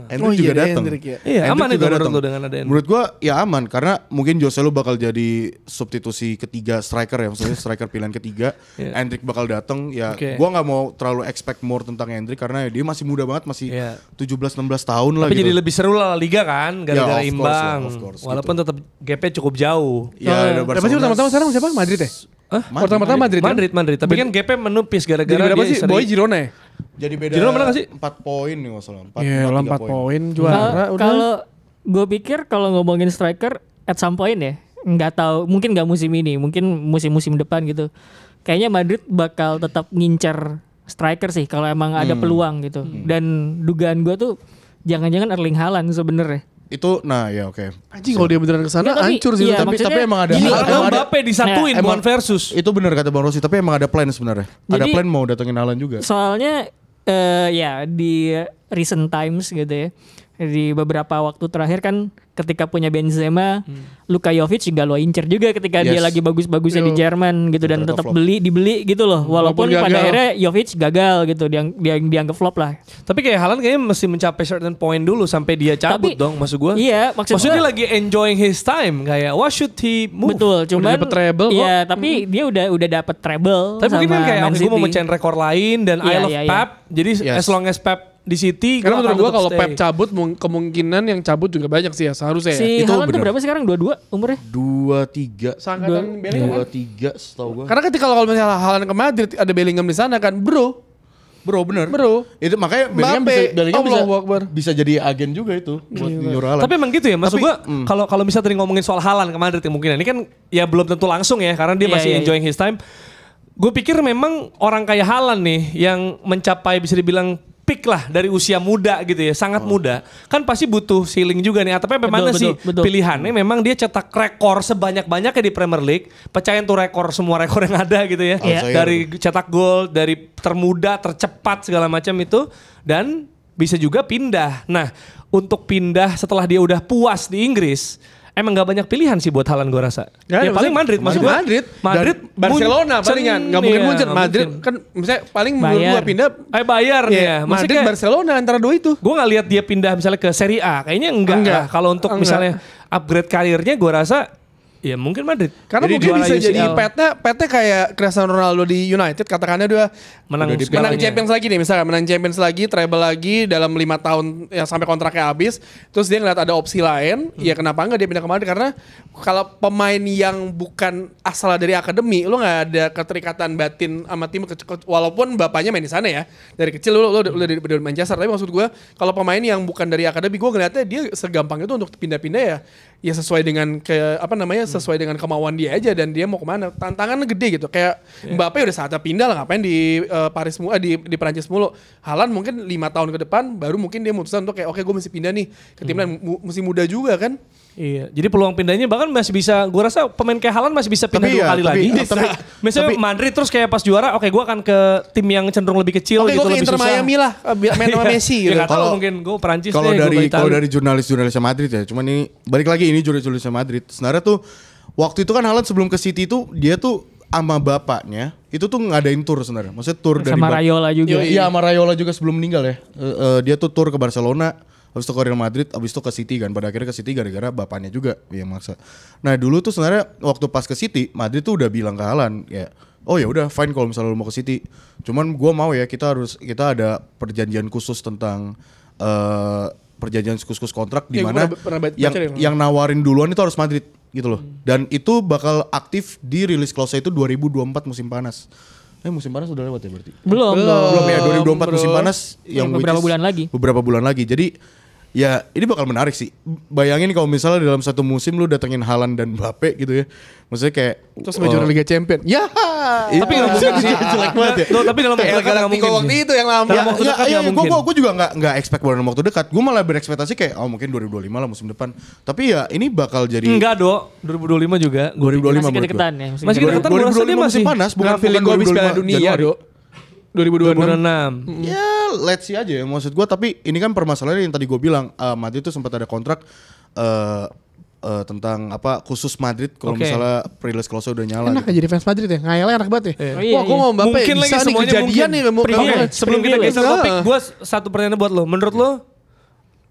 Hendrik juga ada datang. Hendrik ya. Iya, Hendrik aman itu juga menurut datang. lu dengan ada Hendrik? Menurut gua ya aman karena mungkin Joselu bakal jadi substitusi ketiga striker ya, maksudnya striker pilihan ketiga. Iya. Hendrik bakal datang ya. Oke. Gua nggak mau terlalu expect more tentang Hendrik karena dia masih muda banget, masih Iya. 17-16 tahun lah Tapi gitu. jadi lebih seru lah Liga kan, gara-gara Ya, of course imbang. lah, of course, Walaupun tetap gapnya cukup jauh. Ya, ada Berapa sih Barcelona. pertama-tama sekarang siapa? Madrid ya? Pertama-tama Madrid. kan? Madrid. Tapi kan gapnya menupis Jadi gara-gara berapa dia sih? seri- Boy Girona ya? Jadi beda Girona menang nggak sih? 4 poin nih nggak salah. Iya, 4 poin juara udah. Kalau gue pikir kalau ngomongin striker at some point ya, nggak tahu, mungkin nggak musim ini, mungkin musim-musim depan gitu. Kayaknya Madrid bakal tetap ngincar striker sih kalau emang ada peluang gitu. Dan dugaan gue tuh jangan-jangan Erling Haaland sebenarnya. Itu nah ya oke. Anjing kalau dia beneran kesana Nggak, tapi- hancur sih. iya, itu. maksudnya tapi emang ada- gini, Karena emang ada- Mbappe disatuin Nah, bukan versus. Itu benar kata Bang Rossi, tapi emang ada plan sebenarnya. Ada Jadi- plan mau datengin Haaland juga. Soalnya ya di recent times gitu ya. Di beberapa waktu terakhir kan ketika punya Benzema, Luka Jovic juga lo incer juga ketika dia Yes. lagi bagus-bagusnya di Jerman gitu, dan Ternyata tetap flop. dibeli gitu loh. Walaupun Walaupun pada gagal. akhirnya Jovic gagal gitu, dia dianggap flop lah. Tapi kayak Haaland kayaknya mesti mencapai certain point dulu sampai dia cabut Tapi- dong maksud gua. Iya, Maksudnya gua- lagi enjoying his time kayak what should he move? betul, cuman dapet treble kok. iya, tapi dia udah dapet treble. Tapi mungkin kan sama kayak Man oke gue mau City. mencain rekor lain dan I Iya, love iya, iya. Pep. Jadi Yes. as long as Pep di City Karena gua menurut akan gua tetap kalau stay. Pep cabut kemungkinan yang cabut juga banyak sih ya seharusnya ya. Si Itu Haaland tuh benar. berapa sekarang? 22 umurnya? 2-3 Seangkatan Bellingham kan? 2-3 setahu gua. Karena ketika kalau misalnya Haaland ke Madrid ada Bellingham di sana kan, bro. Bener. Bro. Itu makanya Mbappe, Allahu Akbar. bisa jadi agen juga itu buat nyuruh Haaland. Tapi emang gitu ya, maksud Tapi, gua kalau misalnya tadi ngomongin soal Haaland ke Madrid kemungkinan ini kan ya belum tentu langsung ya karena dia Iya, masih iya, enjoying his time. Gue pikir memang orang kayak Haaland nih yang mencapai bisa dibilang peak lah dari usia muda gitu ya, sangat muda. Kan pasti butuh ceiling juga nih. Tapi bagaimana Betul, sih betul. pilihannya memang dia cetak rekor sebanyak-banyaknya di Premier League, pecahin tuh rekor semua rekor yang ada gitu ya. Iya. Dari cetak gol, dari termuda, tercepat segala macam itu dan bisa juga pindah. Nah, untuk pindah setelah dia udah puas di Inggris, emang gak banyak pilihan sih buat Haaland gue rasa. Ya, Ya paling Madrid maksud gue. Madrid. Madrid, Barcelona Munchen, palingan. Gak mungkin iya, Munchen. nggak Madrid mungkin. kan misalnya paling menurut Bayern. gua pindah. Bayar nih ya. Iya, Maksudnya Madrid, kayak, Barcelona antara dua itu. gue gak lihat dia pindah misalnya ke Serie A. Kayaknya enggak. Enggak. Lah. Kalau untuk Enggak. misalnya upgrade karirnya gue rasa ya mungkin Madrid. Karena Jadi mungkin juara bisa jadi UCL. petnya kayak Cristiano Ronaldo di United, katakannya dia menang menang Champions lagi nih, misalnya menang Champions lagi, treble lagi dalam 5 tahun yang sampai kontraknya habis, terus dia ngeliat ada opsi lain, ya kenapa enggak dia pindah ke Madrid? Karena kalau pemain yang bukan asal dari akademi, lu nggak ada keterikatan batin sama tim, walaupun bapaknya main di sana ya, dari kecil lu udah dari Manchester, tapi maksud gue kalau pemain yang bukan dari akademi, gue ngeliatnya dia segampang itu untuk pindah-pindah ya sesuai dengan sesuai dengan kemauan dia aja dan dia mau kemana, tantangannya gede gitu. Kayak Mbappe udah saatnya pindah lah, ngapain di Paris di Perancis mulu. Haaland mungkin 5 tahun ke depan baru mungkin dia memutuskan untuk kayak oke gue mesti pindah nih ke tim lain, mesti muda juga kan. Iya, jadi peluang pindahnya bahkan masih bisa, gue rasa pemain kayak Haaland masih bisa pindah Tapi 2 iya, kali tapi- lagi. tapi- Misalnya tapi- Madrid terus kayak pas juara, oke gue akan ke tim yang cenderung lebih kecil Oke gitu, gue ke lebih Inter susah. Miami lah, main sama Messi Ya gitu. nggak tahu Kalau- mungkin gue Perancis Kalau deh, gua ke Itali. dari jurnalis-jurnalisnya Madrid ya, cuman ini balik lagi ini jurnalis-jurnalisnya Madrid. Sebenarnya tuh waktu itu kan Haaland sebelum ke City tuh dia tuh sama bapaknya itu tuh ngadain tour sebenarnya. Maksudnya tour dari Sama Rayola juga. Yoi. Iya sama Rayola juga sebelum meninggal ya. Dia tuh tour ke Barcelona, habis itu ke Real Madrid, habis itu ke City kan. Pada akhirnya ke City gara-gara bapaknya juga yang maksa. Nah dulu tuh sebenarnya waktu pas ke City, Madrid tuh udah bilang ke Haaland ya, oh ya udah fine kalau misalnya lu mau ke City. Cuman gue mau ya kita ada perjanjian khusus tentang perjanjian khusus kontrak di mana yang nawarin duluan itu harus Madrid gitu loh. Dan itu bakal aktif di release clause itu 2024 musim panas. Musim panas udah lewat ya berarti? Belum Ya 2024 musim panas yang beberapa bulan lagi. Beberapa bulan lagi. Jadi ya ini bakal menarik sih. Bayangin kalau misalnya dalam satu musim lu datengin Haaland dan Mbappe gitu ya. Maksudnya kayak terus juara Liga Champion. Ya. Tapi nggak mungkin sih. Jelek banget ya. Tapi dalam waktu dekat nggak mungkin. Waktu itu yang lama. Dalam waktu dekat nggak mungkin. Gue juga nggak expect dalam waktu dekat. Gue malah berekspektasi kayak mungkin 2025 lah musim depan. Tapi ya ini bakal jadi. Enggak dok. 2025 juga. 2025 masih kedeketan ya. Masih kedeketan. 2025 masih panas. Bukan feeling gue habis Piala Dunia dok. 2026. Ya let's see aja ya maksud gue. Tapi ini kan permasalahan yang tadi gue bilang. Madrid itu sempat ada kontrak tentang khusus Madrid kalau misalnya pre-release clause udah nyala. Enak gitu. jadi fans Madrid ya, ngayalnya enak banget ya. Wah, gue mau Mbappe mungkin bisa lagi nih semuanya kejadian nih. Sebelum kita geser topik, gue satu pertanyaan buat lo. Menurut lo,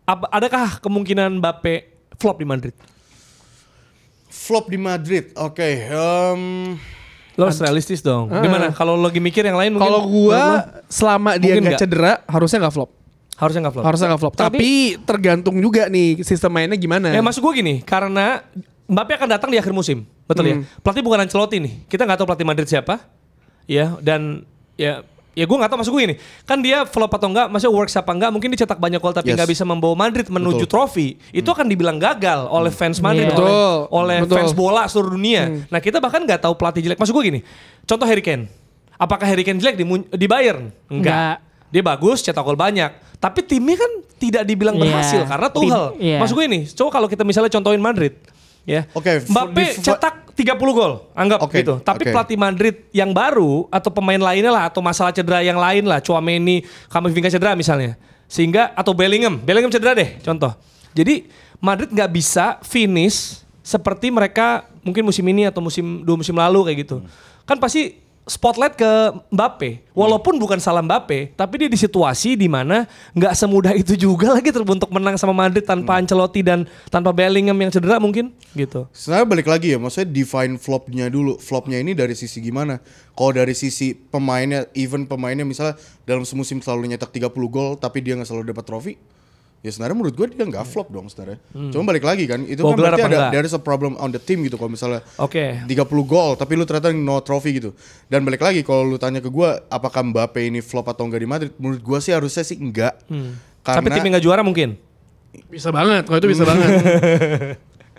adakah kemungkinan Mbappe flop di Madrid? Flop di Madrid, oke. Lo harus realistis dong. Gimana? Kalau lo lagi mikir yang lain mungkin. Kalau gue selama dia mungkin nggak cedera, harusnya nggak flop. Harusnya nggak flop. Harusnya nggak flop. Tapi tergantung juga nih sistem mainnya gimana. Maksud gue gini, karena Mbappe akan datang di akhir musim, betul ya. Pelatih bukan Ancelotti nih. Kita nggak tahu pelatih Madrid siapa, ya. Dan ya gue nggak tahu. Maksud gue gini, kan dia flop atau enggak, maksudnya works apa enggak, mungkin dicetak banyak gol tapi nggak bisa membawa Madrid menuju trofi. Itu akan dibilang gagal oleh fans Madrid, oleh fans bola seluruh dunia. Nah kita bahkan nggak tahu pelatih jelek. Maksud gue gini, contoh Harry Kane. Apakah Harry Kane jelek di Bayern? Enggak. Dia bagus, cetak gol banyak. Tapi timnya kan tidak dibilang berhasil karena Tuchel. Maksud gue ini, coba kalau kita misalnya contohin Madrid. Ya. Mbappe cetak 30 gol, anggap gitu. Tapi pelatih Madrid yang baru atau pemain lainnya lah atau masalah cedera yang lain lah, Tchouaméni, Camavinga cedera misalnya. Sehingga atau Bellingham cedera deh contoh. Jadi Madrid nggak bisa finish seperti mereka mungkin musim ini atau dua musim lalu kayak gitu. Kan pasti spotlight ke Mbappe, walaupun bukan salah Mbappe, tapi dia di situasi di mana nggak semudah itu juga lagi untuk menang sama Madrid tanpa Ancelotti dan tanpa Bellingham yang cedera mungkin, gitu. Sebenarnya balik lagi ya, maksudnya define flopnya dulu. Flopnya ini dari sisi gimana? Kalau dari sisi pemainnya, even pemainnya misalnya dalam semusim selalu nyetak 30 gol, tapi dia nggak selalu dapat trofi. Ya sebenarnya menurut gue dia nggak flop dong sebenarnya. Cuma balik lagi kan, itu kan berarti there is a problem on the team gitu kalau misalnya 30 gol tapi lu ternyata no trophy gitu. Dan balik lagi kalau lu tanya ke gue apakah Mbappe ini flop atau enggak di Madrid, menurut gue sih harusnya sih enggak. Karena tapi timnya nggak juara mungkin? Bisa banget, kalau itu bisa banget.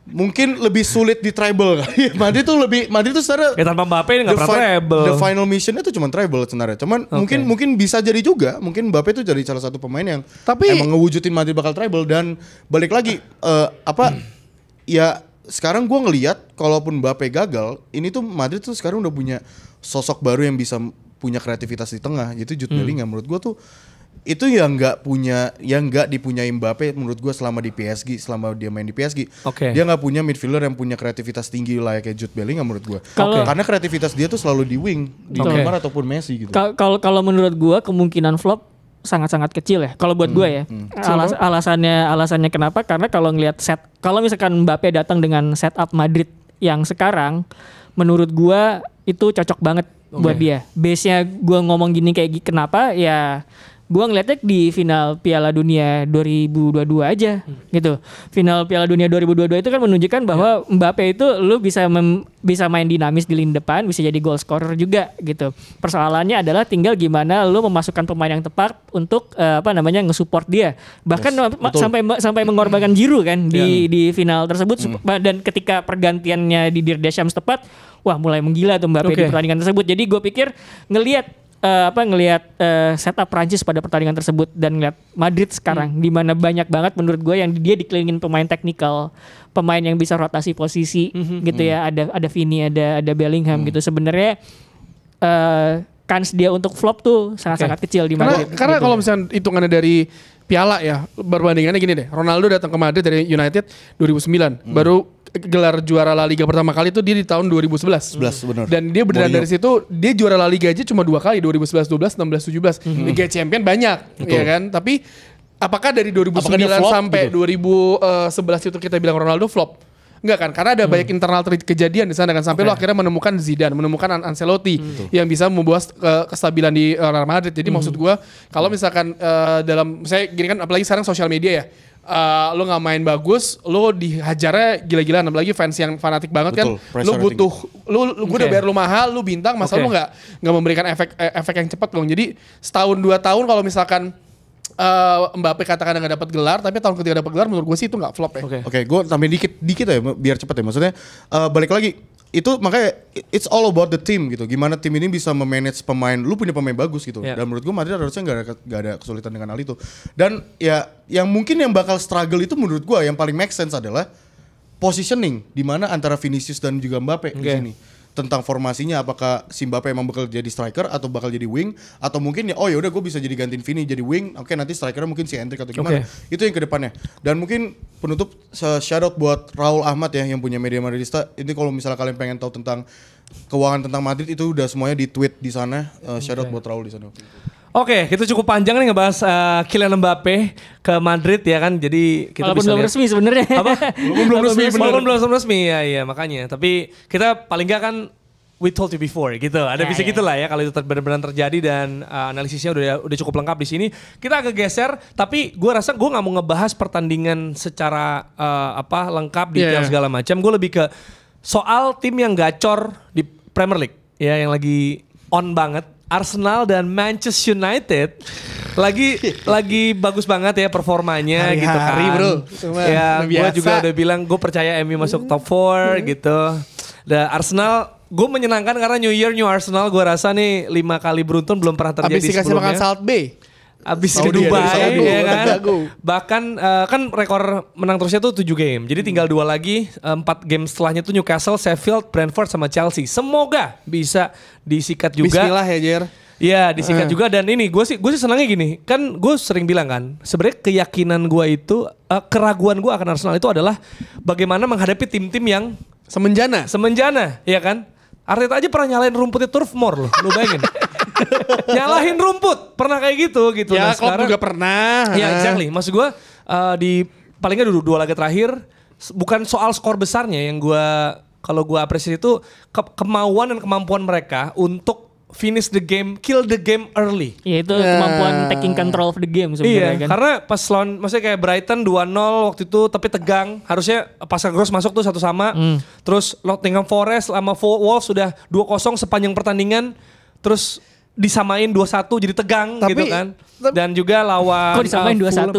Mungkin lebih sulit di treble kali. Madrid tuh secara tanpa Mbappe ini nggak pernah treble. The final mission itu cuma treble sebenarnya. Cuman mungkin bisa jadi juga. Mungkin Mbappe itu jadi salah satu pemain yang emang ngewujudin Madrid bakal treble. Dan balik lagi ya sekarang gue ngelihat kalaupun Mbappe gagal, ini tuh Madrid tuh sekarang udah punya sosok baru yang bisa punya kreativitas di tengah. Yaitu Jude Bellingham. Menurut gue tuh itu yang nggak dipunyai Mbappe menurut gue selama dia main di PSG. Dia nggak punya midfielder yang punya kreativitas tinggi kayak Jude Bellingham menurut gue. Karena kreativitas dia tuh selalu di wing, di Neymar ataupun Messi gitu. Kalau menurut gue kemungkinan flop sangat-sangat kecil ya. Kalau buat gue ya. Alasannya kenapa? Karena kalau misalkan Mbappe datang dengan setup Madrid yang sekarang, menurut gue itu cocok banget buat dia. Base-nya gue ngomong gini kayak kenapa ya? Gue ngeliatnya di final Piala Dunia 2022 aja gitu. Final Piala Dunia 2022 itu kan menunjukkan bahwa Mbappe itu lu bisa main dinamis di lini depan, bisa jadi goal scorer juga gitu. Persoalannya adalah tinggal gimana lu memasukkan pemain yang tepat untuk nge-support dia. Bahkan sampai mengorbankan Giroud kan di final tersebut dan ketika pergantiannya di Didier Deschamps tepat, wah mulai menggila tuh Mbappe di pertandingan tersebut. Jadi gue pikir ngelihat setup Prancis pada pertandingan tersebut dan ngeliat Madrid sekarang di mana banyak banget menurut gue yang dia dikelilingin pemain teknikal, pemain yang bisa rotasi posisi gitu ya, ada Vini, ada Bellingham gitu. Sebenarnya kans dia untuk flop tuh sangat-sangat kecil di Madrid. Karena kalau misalnya hitungannya dari Piala ya, perbandingannya gini deh. Ronaldo datang ke Madrid dari United 2009, baru gelar juara La Liga pertama kali itu dia di tahun 2011. Benar. Dan dia beneran dari situ dia juara La Liga aja cuma 2 kali, 2011, 12, 16, 17. Liga Champion banyak, ya kan? Tapi apakah dari 2009 sampai 2011 itu kita bilang Ronaldo flop? Enggak kan? Karena ada banyak internal kejadian di sana kan sampai lo akhirnya menemukan Zidane, menemukan Ancelotti yang bisa membawa kestabilan di Real Madrid. Jadi maksud gua kalau misalkan dalam saya gini kan apalagi sekarang sosial media ya. Lo nggak main bagus, lo dihajarnya gila-gilaan, apalagi fans yang fanatik banget. Betul, kan. Lo butuh, gue udah bayar lo mahal, lo bintang, masa lo nggak memberikan efek yang cepat dong. Jadi setahun 2 tahun kalau misalkan Mbappe katakan nggak dapat gelar, tapi tahun ketiga dapat gelar, menurut gue sih itu nggak flop ya. Oke, gue tambahin dikit ya, biar cepet ya. Maksudnya balik lagi, itu makanya it's all about the team gitu. Gimana tim ini bisa memanage pemain, lu punya pemain bagus gitu. Dan menurut gue Madrid harusnya nggak ada kesulitan dengan hal itu. Dan ya yang mungkin yang bakal struggle itu menurut gue yang paling make sense adalah positioning, di mana antara Vinicius dan juga Mbappe di sini. Tentang formasinya, apakah si Mbappe emang bakal jadi striker atau bakal jadi wing, atau mungkin ya udah gue bisa jadi gantiin Vini jadi wing, oke nanti strikernya mungkin si Endrick atau gimana. Itu yang kedepannya. Dan mungkin penutup shout out buat Raul Ahmad ya yang punya Media Madridista. Ini kalau misalnya kalian pengen tahu tentang keuangan tentang Madrid itu udah semuanya di tweet di sana. Shout out buat Raul di sana. Oke, kita cukup panjang nih ngebahas Kylian Mbappe ke Madrid ya kan. Jadi kita walaupun bisa belum resmi sebenarnya. Apa? Belum resmi. Ya makanya. Tapi kita paling enggak kan we told you before gitu. Ada bisa gitulah ya kalau itu benar-benar terjadi dan analisisnya udah cukup lengkap di sini. Kita agak geser, tapi gue rasa gue nggak mau ngebahas pertandingan secara lengkap detail segala macam. Gue lebih ke soal tim yang gacor di Premier League ya yang lagi on banget. Arsenal dan Manchester United lagi bagus banget ya performanya gitu kan. Bro. Ya gue juga udah bilang gue percaya MU masuk top 4 gitu. Dan Arsenal gue menyenangkan karena New Year New Arsenal gue rasa nih 5 kali beruntun belum pernah terjadi sebelumnya. Abis dikasih makan Salt Bay. Abis ke Dubai ya kan. Bahkan kan rekor menang terusnya tuh 7 game. Jadi tinggal 2 lagi. 4 game setelahnya tuh Newcastle, Sheffield, Brentford sama Chelsea. Semoga bisa disikat juga. Bismillah ya Jer. Iya disikat juga dan ini gue sih senangnya gini. Kan gue sering bilang kan. Sebenarnya keyakinan gue itu, keraguan gue akan Arsenal itu adalah bagaimana menghadapi tim-tim yang semenjana ya kan. Arteta aja pernah nyalain rumputnya Turf Moor loh. Lu bayangin. Nyalahin rumput, pernah kayak gitu. Ya, nah, Klopp juga pernah. Ya, exactly. Maksud gue di palingnya dulu 2 laga terakhir, bukan soal skor besarnya yang kalau gue apresiasi itu kemauan dan kemampuan mereka untuk finish the game, kill the game early. Iya itu kemampuan taking control of the game sebenarnya kan. Karena pas lawan, maksudnya kayak Brighton 2-0 waktu itu tapi tegang. Harusnya Pascal Gross masuk tuh 1-1. Terus Nottingham Forest sama Wolves sudah 2-0 sepanjang pertandingan. Terus disamain 2-1 jadi tegang gitu kan. Dan juga lawan kok disamain 2-1?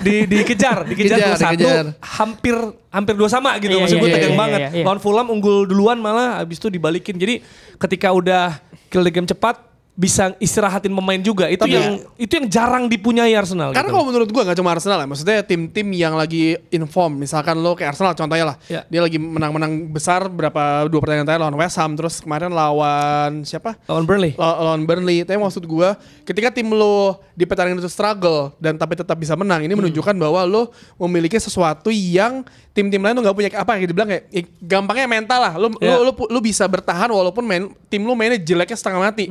Dikejar 2-1 hampir 2 sama gitu. Maksud gue tegang banget. Lawan Fulham unggul duluan malah habis itu dibalikin. Jadi ketika udah kill the game cepat bisa istirahatin pemain juga. Itu yang jarang dipunyai Arsenal. Karena gitu. kalau menurut gue gak cuma Arsenal ya. Maksudnya tim-tim yang lagi inform. Misalkan lo kayak Arsenal contohnya lah. Dia lagi menang-menang besar 2 pertandingan terakhir lawan West Ham. Terus kemarin lawan siapa? Lawan Burnley. Lawan Burnley. Tapi maksud gue ketika tim lo di pertandingan itu struggle dan tapi tetap bisa menang. Ini menunjukkan bahwa lo memiliki sesuatu yang tim-tim lain tuh gak punya apa yang dibilang kayak gampangnya mental lah. Lu bisa bertahan walaupun tim lu mainnya jeleknya setengah mati.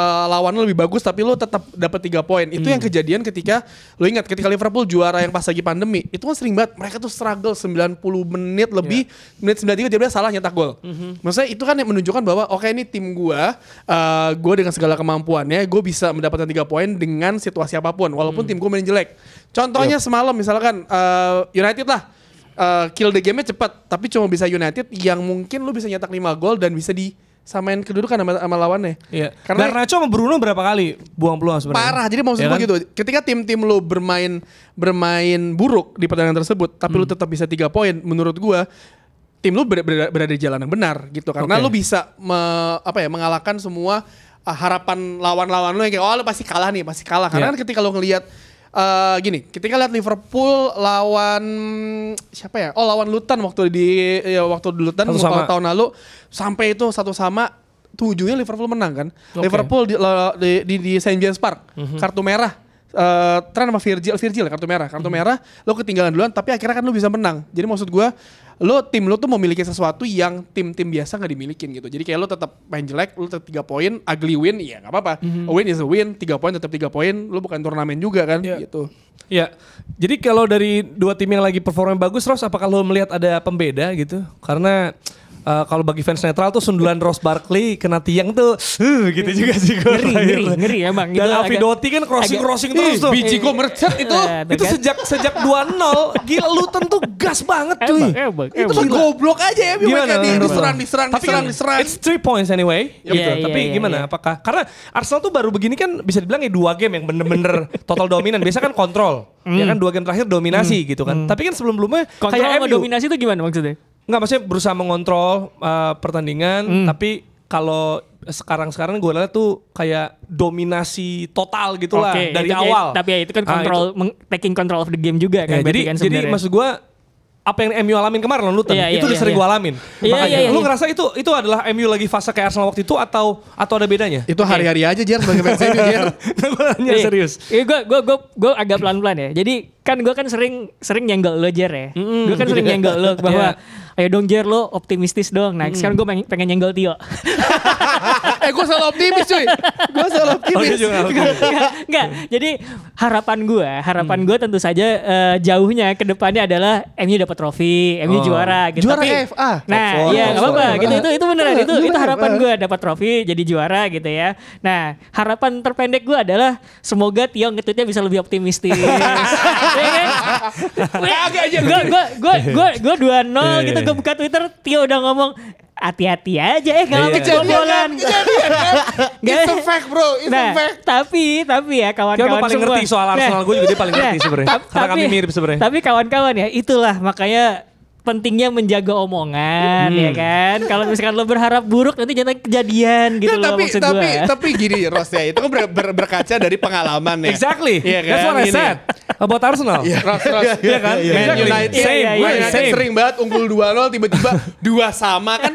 Lawan lu lebih bagus tapi lu tetap dapat 3 poin. Itu yang kejadian ketika lu ingat ketika Liverpool juara yang pas lagi pandemi. Itu kan sering banget mereka tuh struggle 90 menit lebih. Menit 93 dia salah nyetak gol. Maksudnya itu kan yang menunjukkan bahwa oke ini tim gua dengan segala kemampuannya gua bisa mendapatkan 3 poin dengan situasi apapun walaupun tim gua main jelek. Contohnya semalam misalkan United lah. Kill the game-nya cepat, tapi cuma bisa United yang mungkin lu bisa nyetak 5 gol dan bisa disamain kedudukan sama lawannya. Iya. Karena Garnacho sama Bruno berapa kali buang peluang sebenarnya. Parah. Jadi maksud gue gitu. Ketika tim-tim lu bermain buruk di pertandingan tersebut, tapi lu tetap bisa 3 poin, menurut gue tim lu berada di jalan yang benar gitu. Karena lu bisa mengalahkan semua harapan lawan-lawan lu yang kayak lu pasti kalah. Karena kan ketika lu ngelihat ketika lihat Liverpool lawan siapa ya? Lawan Luton waktu di Luton tahun lalu sampai itu 1-1 ujungnya Liverpool menang kan. Liverpool di St James Park kartu merah Trent sama Virgil ya, kartu merah lo ketinggalan duluan tapi akhirnya kan lo bisa menang. Jadi maksud gue tim lo tuh memiliki sesuatu yang tim-tim biasa gak dimilikin gitu. Jadi kayak lo tetap main jelek, lo tetap 3 poin, ugly win, ya gak apa-apa. A win is a win, 3 poin tetap 3 poin, lo bukan turnamen juga kan gitu. Ya, jadi kalau dari dua tim yang lagi performa bagus, Ross, apakah lo melihat ada pembeda gitu? Karena kalau bagi fans netral tuh sundulan Ross Barkley kena tiang tuh gitu juga sih. Ngeri emang. Dan Avidotti kan crossing terus tuh. Biji gue merecet itu. Itu sejak 2-0 gila Luton tuh gas banget cuy. Itu mah goblok aja ya mereka diserang. Tapi kan it's 3 points anyway gitu. Tapi gimana apakah karena Arsenal tuh baru begini kan bisa dibilang 2 game yang bener-bener total dominan. Biasa kan kontrol. Ya kan 2 game terakhir dominasi gitu kan. Tapi kan sebelum-sebelumnya kontrol sama dominasi itu gimana maksudnya? Enggak, maksudnya berusaha mengontrol pertandingan, tapi kalau sekarang gue lihat tuh kayak dominasi total gitu lah dari awal. Tapi ya itu kan taking control of the game juga kan. Jadi maksud gue apa yang MU alamin kemarin lawan Luton itu udah sering gue alamin. Makanya lu ngerasa itu adalah MU lagi fase kayak Arsenal waktu itu atau ada bedanya? Itu hari-hari aja Jer sebagai fans MU Jer. Gue nanya serius. Gue agak pelan-pelan ya. Jadi kan gue kan sering nyenggol lo Jer ya. Gue kan sering nyenggol lo bahwa ayo dong Jer lo optimistis dong. Nah sekarang gue pengen nyenggol Tio. Gue selalu optimis cuy. Gue selalu optimis. Enggak. Jadi harapan gue tentu saja jauhnya ke depannya adalah MU dapat trofi, MU juara gitu. Juara tapi, FA. Nah, iya enggak apa-apa gitu. Itu beneran itu harapan gue dapat trofi jadi juara gitu ya. Nah, harapan terpendek gue adalah semoga Tio nge-tweetnya bisa lebih optimistis. Gue 2-0 gitu gue buka Twitter Tio udah ngomong hati-hati aja ngalamin kebobolan. It's a fact bro, it's a fact. Tapi ya kawan-kawan semua. Paling ngerti soal Arsenal gue juga dia paling ngerti sebenarnya. Karena kami mirip sebenarnya. Tapi kawan-kawan ya itulah makanya pentingnya menjaga omongan ya kan. Kalau misalkan lo berharap buruk nanti jangan kejadian gitu loh maksud gue. Tapi gini Ross ya itu kan berkaca dari pengalaman ya. Exactly. Yeah, That's what I said about Arsenal. Ross. Iya kan? Man United sering banget unggul 2-0 tiba-tiba 2 sama kan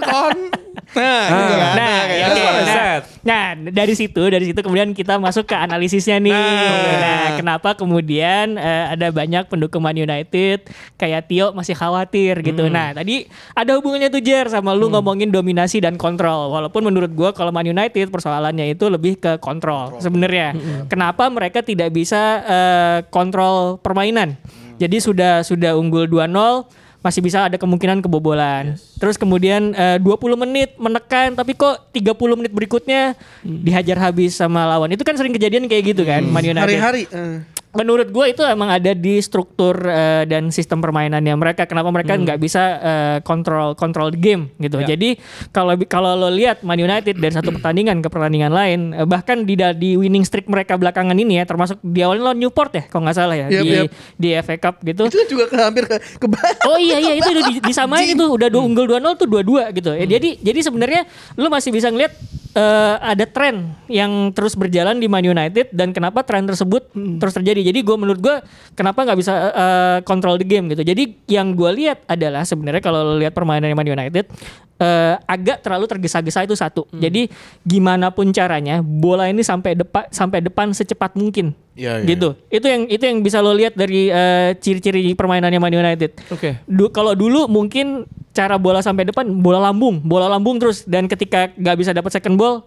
Nah, dari situ kemudian kita masuk ke analisisnya nih. Nah, kenapa kemudian ada banyak pendukung Man United kayak Tio masih khawatir gitu. Nah, tadi ada hubungannya tuh Jer sama lu ngomongin dominasi dan kontrol. Walaupun menurut gua kalau Man United persoalannya itu lebih ke kontrol sebenarnya. Kenapa mereka tidak bisa kontrol permainan? Jadi sudah unggul 2-0 masih bisa ada kemungkinan kebobolan. Terus kemudian 20 menit menekan tapi kok 30 menit berikutnya dihajar habis sama lawan. Itu kan sering kejadian kayak gitu kan Man United. Hari-hari. Menurut gue itu emang ada di struktur dan sistem permainannya mereka. Kenapa mereka nggak bisa kontrol the game gitu. Jadi kalau lo lihat Man United dari satu pertandingan ke pertandingan lain, bahkan di winning streak mereka belakangan ini ya, termasuk di awalnya lawan Newport ya, kalau nggak salah ya di FA Cup gitu. Itu juga hampir ke Oh iya itu udah disamain itu udah unggul 2-0 tuh 2-2 gitu. Jadi sebenarnya lo masih bisa ngeliat ada tren yang terus berjalan di Man United dan kenapa tren tersebut terus terjadi. Jadi menurut gue kenapa nggak bisa control the game gitu. Jadi yang gue lihat adalah sebenarnya kalau lo lihat permainan Man United agak terlalu tergesa-gesa itu satu. Jadi gimana pun caranya bola ini sampai depan secepat mungkin. Gitu. Itu yang bisa lo lihat dari ciri-ciri permainannya Man United. Oke. Kalau dulu mungkin cara bola sampai depan bola lambung terus dan ketika nggak bisa dapat second ball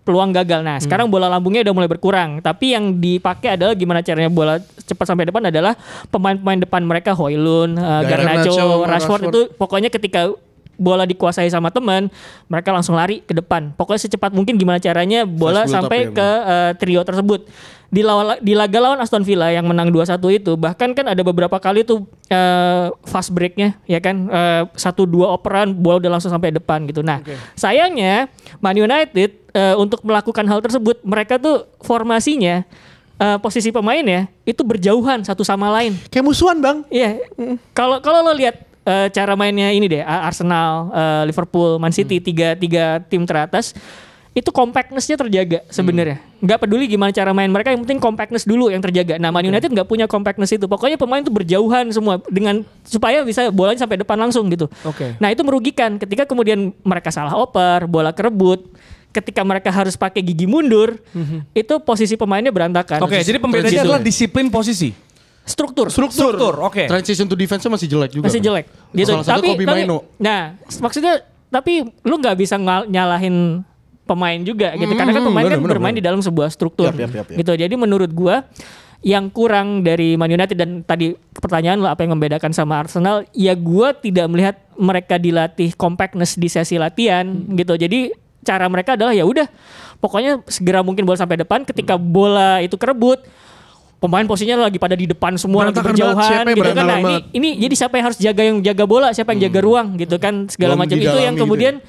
peluang gagal. Nah, sekarang bola lambungnya udah mulai berkurang. Tapi yang dipakai adalah gimana caranya bola cepat sampai depan adalah pemain-pemain depan mereka Højlund, Garnacho, Rashford itu pokoknya ketika bola dikuasai sama teman, mereka langsung lari ke depan. Pokoknya secepat mungkin gimana caranya bola sampai ke trio tersebut. Di laga lawan Aston Villa yang menang 2-1 itu bahkan kan ada beberapa kali tuh fast breaknya ya kan 1-2 operan bola udah langsung sampai depan gitu. Nah sayangnya Man United untuk melakukan hal tersebut mereka tuh formasinya posisi pemainnya itu berjauhan satu sama lain kayak musuhan bang. Iya. Kalau lo lihat cara mainnya ini deh Arsenal, Liverpool, Man City tiga tim teratas itu compactness-nya terjaga sebenarnya. Nggak peduli gimana cara main mereka, yang penting compactness dulu yang terjaga. Nah, Man United nggak punya compactness itu. Pokoknya pemain tuh berjauhan semua dengan supaya bisa bolanya sampai depan langsung gitu. Nah, itu merugikan ketika kemudian mereka salah oper, bola kerebut. ketika mereka harus pakai gigi mundur, itu posisi pemainnya berantakan. Oke, jadi pembedanya adalah disiplin posisi. Struktur. Oke. Transition to defense masih jelek juga. Masih kan? jelek. Gitu. Salah satu Kobe Maino. Nah, maksudnya tapi lu nggak bisa nyalahin pemain juga gitu. Karena kan pemain kan bermain di dalam sebuah struktur. Yap. Gitu. Jadi menurut gua yang kurang dari Man United dan tadi pertanyaan lo apa yang membedakan sama Arsenal, ya gua tidak melihat mereka dilatih compactness di sesi latihan gitu. Jadi cara mereka adalah ya udah pokoknya segera mungkin bola sampai depan, ketika bola itu kerebut pemain posisinya lagi pada di depan semua, lagi berjauhan gitu kan. Nah, ini jadi siapa yang harus jaga ruang gitu kan, segala macam itu yang kemudian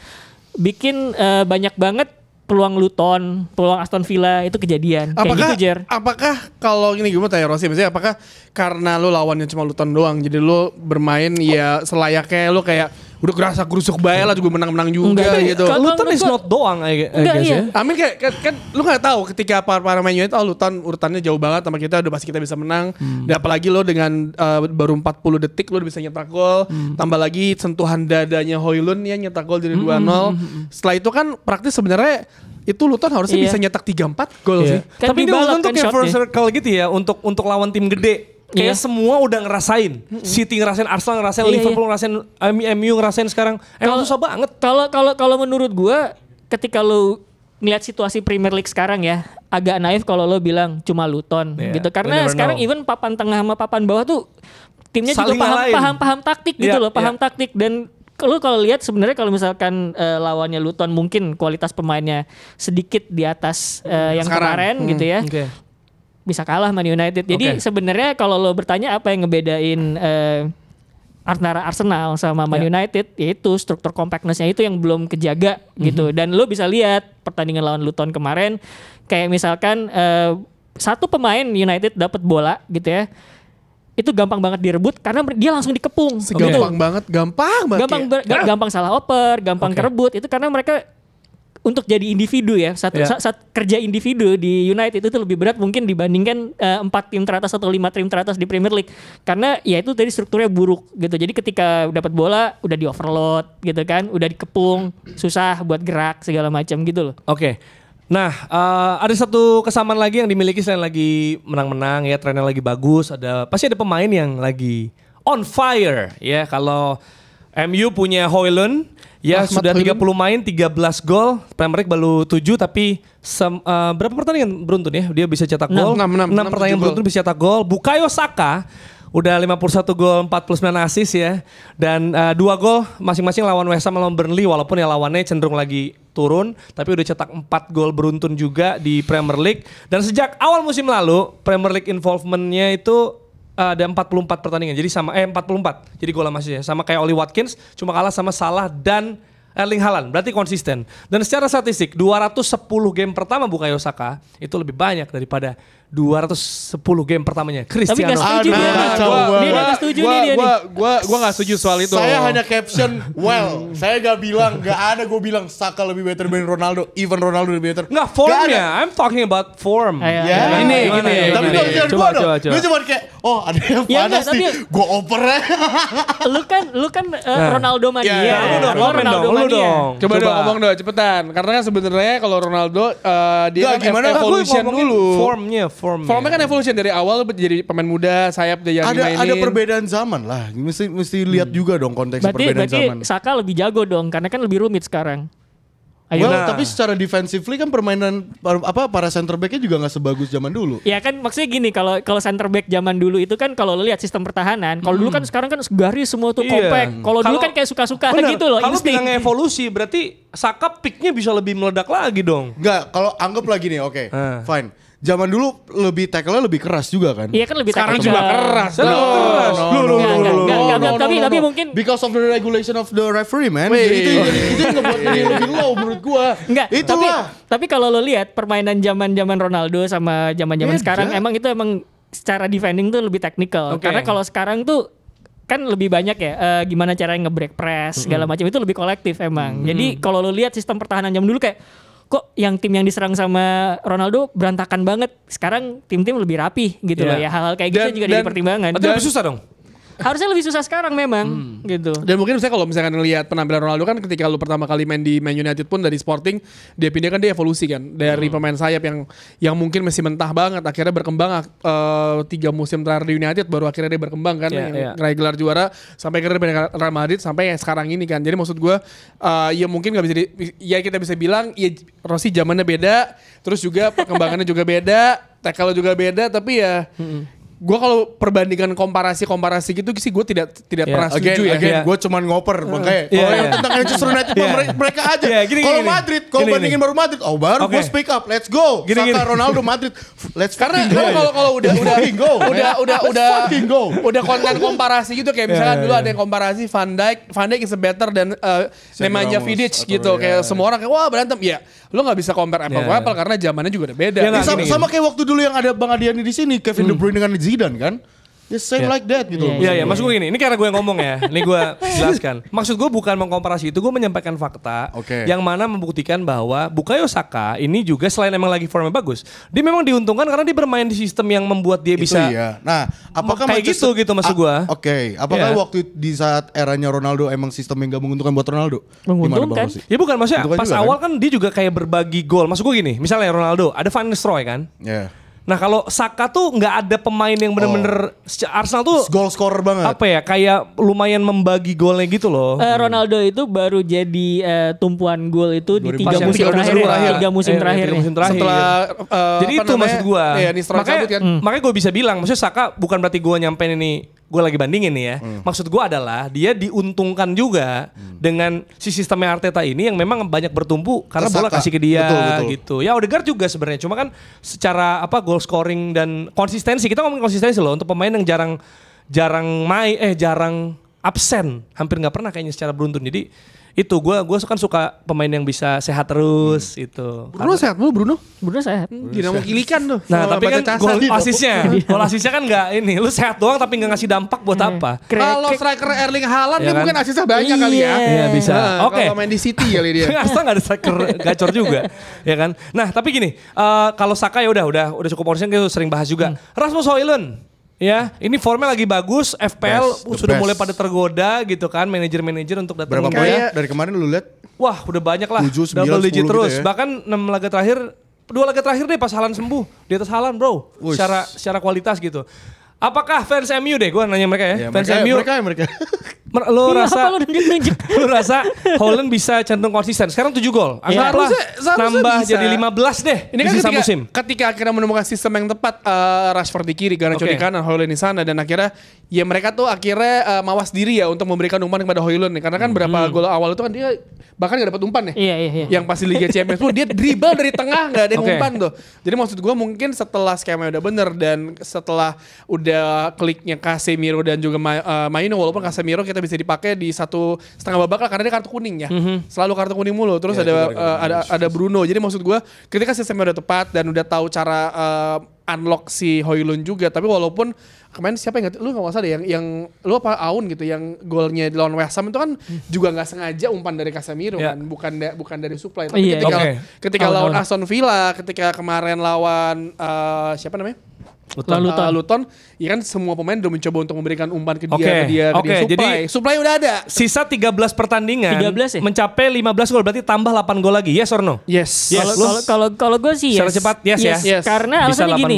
bikin banyak banget peluang Luton, peluang Aston Villa itu kejadian. Kayak gitu, Jer. Apakah kalau ini gue mau tanya Rossi, maksudnya apakah karena lu lawannya cuma Luton doang, jadi lu bermain ya selayaknya lu kayak udah gerasa gerusuk bae lah juga menang-menang juga gitu. Luton is not doang I guess ya. Amin kayak kan lu nggak tahu ketika para Man United Luton urutannya jauh banget sama kita, udah pasti kita bisa menang. Dan apalagi lo dengan baru 40 detik lo udah bisa nyetak gol, tambah lagi sentuhan dadanya Højlund ya nyetak gol dari 2-0. Setelah itu kan praktis sebenarnya itu Luton harusnya bisa nyetak 3-4 gol sih. Tapi ini Luton tuh kayak first circle gitu ya untuk lawan tim gede. Kayak semua udah ngerasain. City ngerasain, Arsenal ngerasain, Liverpool ngerasain, MU ngerasain sekarang. Emang susah banget. Kalau menurut gua ketika lu ngeliat situasi Premier League sekarang ya, agak naif kalau lo bilang cuma Luton gitu. Karena sekarang even papan tengah sama papan bawah tuh timnya saling juga paham taktik gitu loh, paham taktik. Dan lu kalau lihat sebenarnya kalau misalkan lawannya Luton mungkin kualitas pemainnya sedikit di atas yang kemarin gitu ya. Bisa kalah Man United. Jadi sebenarnya kalau lo bertanya apa yang ngebedain antara Arsenal sama Man United, yaitu struktur compactness-nya itu yang belum kejaga gitu. Dan lo bisa lihat pertandingan lawan Luton kemarin, kayak misalkan satu pemain United dapat bola gitu ya, itu gampang banget direbut karena dia langsung dikepung. Gampang salah oper, gampang kerebut. Itu karena mereka untuk jadi individu ya, saat kerja individu di United itu lebih berat mungkin dibandingkan 4 tim teratas atau 5 tim teratas di Premier League, karena ya itu tadi strukturnya buruk gitu. Jadi ketika dapat bola udah di overload gitu kan, udah dikepung, susah buat gerak segala macam gitu loh. Nah, ada satu kesamaan lagi yang dimiliki selain lagi menang-menang ya, trennya lagi bagus, pasti ada pemain yang lagi on fire ya. Kalau MU punya Højlund ya, sudah 30 main, 13 gol. Premier League baru 7 tapi berapa pertandingan beruntun ya? Dia bisa cetak gol. 6 pertandingan beruntun bisa cetak gol. Bukayo Saka udah 51 gol, 49 assist ya. Dan 2 gol masing-masing lawan West Ham, lawan Burnley, walaupun ya lawannya cenderung lagi turun, tapi udah cetak 4 gol beruntun juga di Premier League. Dan sejak awal musim lalu Premier League involvementnya itu ada 44 pertandingan, jadi sama 44, jadi gol masih ya, sama kayak Oli Watkins, cuma kalah sama Salah dan Erling Haaland, berarti konsisten. Dan secara statistik 210 game pertama Bukayo Saka itu lebih banyak daripada 210 game pertamanya Cristiano. Tapi gak setuju dia gak setuju nih. Gua gak setuju soal itu. Saya hanya caption saya gak bilang, gak ada gue bilang Saka lebih better dibanding Ronaldo, even Ronaldo lebih better. Nggak, formnya, I'm talking about form. Ini. Tapi kalau coba. Gue cuma kayak ada yang panas nih, gue oper ya. Lu kan Ronaldo mania. Lu dong. Coba dong ngomong dong cepetan. Karena kan sebenarnya kalau Ronaldo dia kan evolution dulu. Formnya kan evolution dari awal jadi pemain muda, sayap dia yang dimainin. Ada perbedaan zaman lah. Mesti lihat juga dong konteks perbedaan zaman. Berarti Saka lebih jago dong, karena kan lebih rumit sekarang. Tapi secara defensively kan permainan para center back-nya juga nggak sebagus zaman dulu. Ya kan maksudnya gini, kalau center back zaman dulu itu kan kalau lo lihat sistem pertahanan, kalau dulu kan sekarang kan garis semua tuh compact. Kalau dulu kan kayak suka-suka gitu loh. Kalau bilang evolusi berarti Saka picknya bisa lebih meledak lagi dong. Enggak, kalau anggap lagi nih, fine. Zaman dulu lebih tackle-nya lebih keras juga kan? Iya kan lebih sekarang juga keras. Tapi mungkin because of the regulation of the referee, man. Itu yang ngebuat ini lebih low menurut gua. Enggak, tapi kalau lo lihat permainan zaman Ronaldo sama zaman sekarang, emang secara defending tuh lebih teknikal. Karena kalau sekarang tuh kan lebih banyak ya gimana caranya nge-break press segala macam, itu lebih kolektif emang. Jadi kalau lo lihat sistem pertahanan zaman dulu kayak kok yang tim yang diserang sama Ronaldo berantakan banget. Sekarang tim-tim lebih rapi gitu loh ya. Hal-hal kayak gitu juga jadi pertimbangan. Berarti lebih susah dong. harusnya lebih susah sekarang memang gitu. Dan mungkin misalnya kalau misalkan ngelihat penampilan Ronaldo kan ketika lu pertama kali main di Man United pun dari Sporting dia pindah kan dia evolusi kan dari pemain sayap yang mungkin masih mentah banget akhirnya berkembang 3 musim terakhir di United baru akhirnya dia berkembang kan ngeraih gelar juara sampai akhirnya pindah ke Real Madrid sampai yang sekarang ini kan. Jadi maksud gue ya mungkin nggak bisa ya kita bisa bilang ya Rossi zamannya beda terus juga perkembangannya juga beda tackle juga beda tapi ya gue kalau perbandingan komparasi gitu sih gue tidak pernah setuju Gue cuman ngoper makanya kalau yang tentang Manchester United mereka aja. Kalau Madrid, kalau bandingin baru Madrid, baru gue speak up, let's go. Saka Ronaldo Madrid, let's karena kalau udah konten komparasi gitu kayak misalnya dulu ada yang komparasi Van Dijk is better dan Nemanja Vidic gitu kayak semua orang kayak wah berantem ya lo nggak bisa compare apple karena zamannya juga udah beda. Sama kayak waktu dulu yang ada Bang Adiani di sini Kevin De Bruyne dengan Zidane kan. Ya same like that gitu. Iya, maksud gue gini, ini karena gue yang ngomong ya, ini gue jelaskan. Maksud gue bukan mengkomparasi itu, gue menyampaikan fakta yang mana membuktikan bahwa Bukayo Saka ini juga selain emang lagi formnya bagus, dia memang diuntungkan karena dia bermain di sistem yang membuat dia bisa. Iya. Nah, apakah kayak gitu maksud gue? Apakah waktu di saat eranya Ronaldo emang sistem yang gak menguntungkan buat Ronaldo? Menguntungkan. Ya bukan, maksudnya pas awal kan dia juga kayak berbagi gol. Maksud gue gini, misalnya Ronaldo ada Van Nistelrooy kan? Iya. Nah kalau Saka tuh nggak ada pemain yang bener-bener Arsenal tuh goal scorer banget. Apa ya kayak lumayan membagi golnya gitu loh. Ronaldo itu baru jadi tumpuan gol itu di 3 musim terakhir. Setelah jadi itu maksud gua. Iya, makanya gue bisa bilang maksudnya Saka bukan berarti gue nyampein ini gue lagi bandingin nih ya. Maksud gue adalah dia diuntungkan juga dengan si sistemnya Arteta ini yang memang banyak bertumpu karena bola kasih ke dia gitu. Ya Odegaard juga sebenarnya. Cuma kan secara goal scoring dan konsistensi, kita ngomongin konsistensi loh untuk pemain yang jarang absen, hampir nggak pernah kayaknya secara beruntun. Jadi itu gue kan suka pemain yang bisa sehat terus itu. Bruno sehat Bruno sehat. Dinamo Kilikan tuh. Nah tapi kan gol asisnya kan nggak ini. Lu sehat doang tapi nggak ngasih dampak buat apa? Kalau striker Erling Haaland dia mungkin asisnya banyak kali ya. Iya bisa. Kalau main di City kali dia. Asal nggak ada striker gacor juga, ya kan? Nah tapi gini, kalau Saka ya udah cukup konsisten kita sering bahas juga. Rasmus Højlund. Ya, ini formnya lagi bagus, FPL sudah mulai pada tergoda gitu kan, manajer-manajer untuk datang. Berapa poin ya dari kemarin lu lihat? Wah, udah banyak lah. 7, 9, double digit terus. Gitu ya. Bahkan 2 laga terakhir deh pas Haaland sembuh. Di atas Haaland, bro. Secara kualitas gitu. Apakah fans MU deh, gue nanya mereka ya. Fans MU. Mereka. Lu rasa Haaland bisa cenderung konsisten. Sekarang 7 gol. Anggaplah nambah jadi 15 deh. Ini kan ketika akhirnya menemukan sistem yang tepat, Rashford di kiri, Garnacho di kanan, Højlund di sana, dan akhirnya ya mereka tuh akhirnya mawas diri ya untuk memberikan umpan kepada Højlund nih. Karena kan berapa gol awal itu kan dia bahkan gak dapat umpan ya. Iya. Yang pasti Liga Champions pun dia dribble dari tengah gak ada yang umpan tuh. Jadi maksud gue mungkin setelah skemanya udah bener dan setelah udah kliknya Casemiro dan juga Maino, walaupun Casemiro kita bisa dipakai di 1,5 babak lah karena dia kartu kuning ya. Selalu kartu kuning mulu. Terus ada Bruno. Jadi maksud gue ketika sistemnya udah tepat dan udah tahu cara unlock si Højlund juga. Tapi walaupun kemarin siapa yang lu nggak usah deh yang lu apa Aun gitu yang golnya di lawan West Ham itu kan juga nggak sengaja umpan dari Casemiro kan bukan dari supply. Tapi ketika lawan Aston Villa, ketika kemarin lawan siapa namanya? Luton, ya kan semua pemain udah mencoba untuk memberikan umpan ke dia, supply. Supply udah ada. Sisa 13 pertandingan 13 ya? Mencapai 15 gol berarti tambah 8 gol lagi. Yes or no? Yes. Kalau gue sih secara cepat yes. Karena bisa alasannya gini.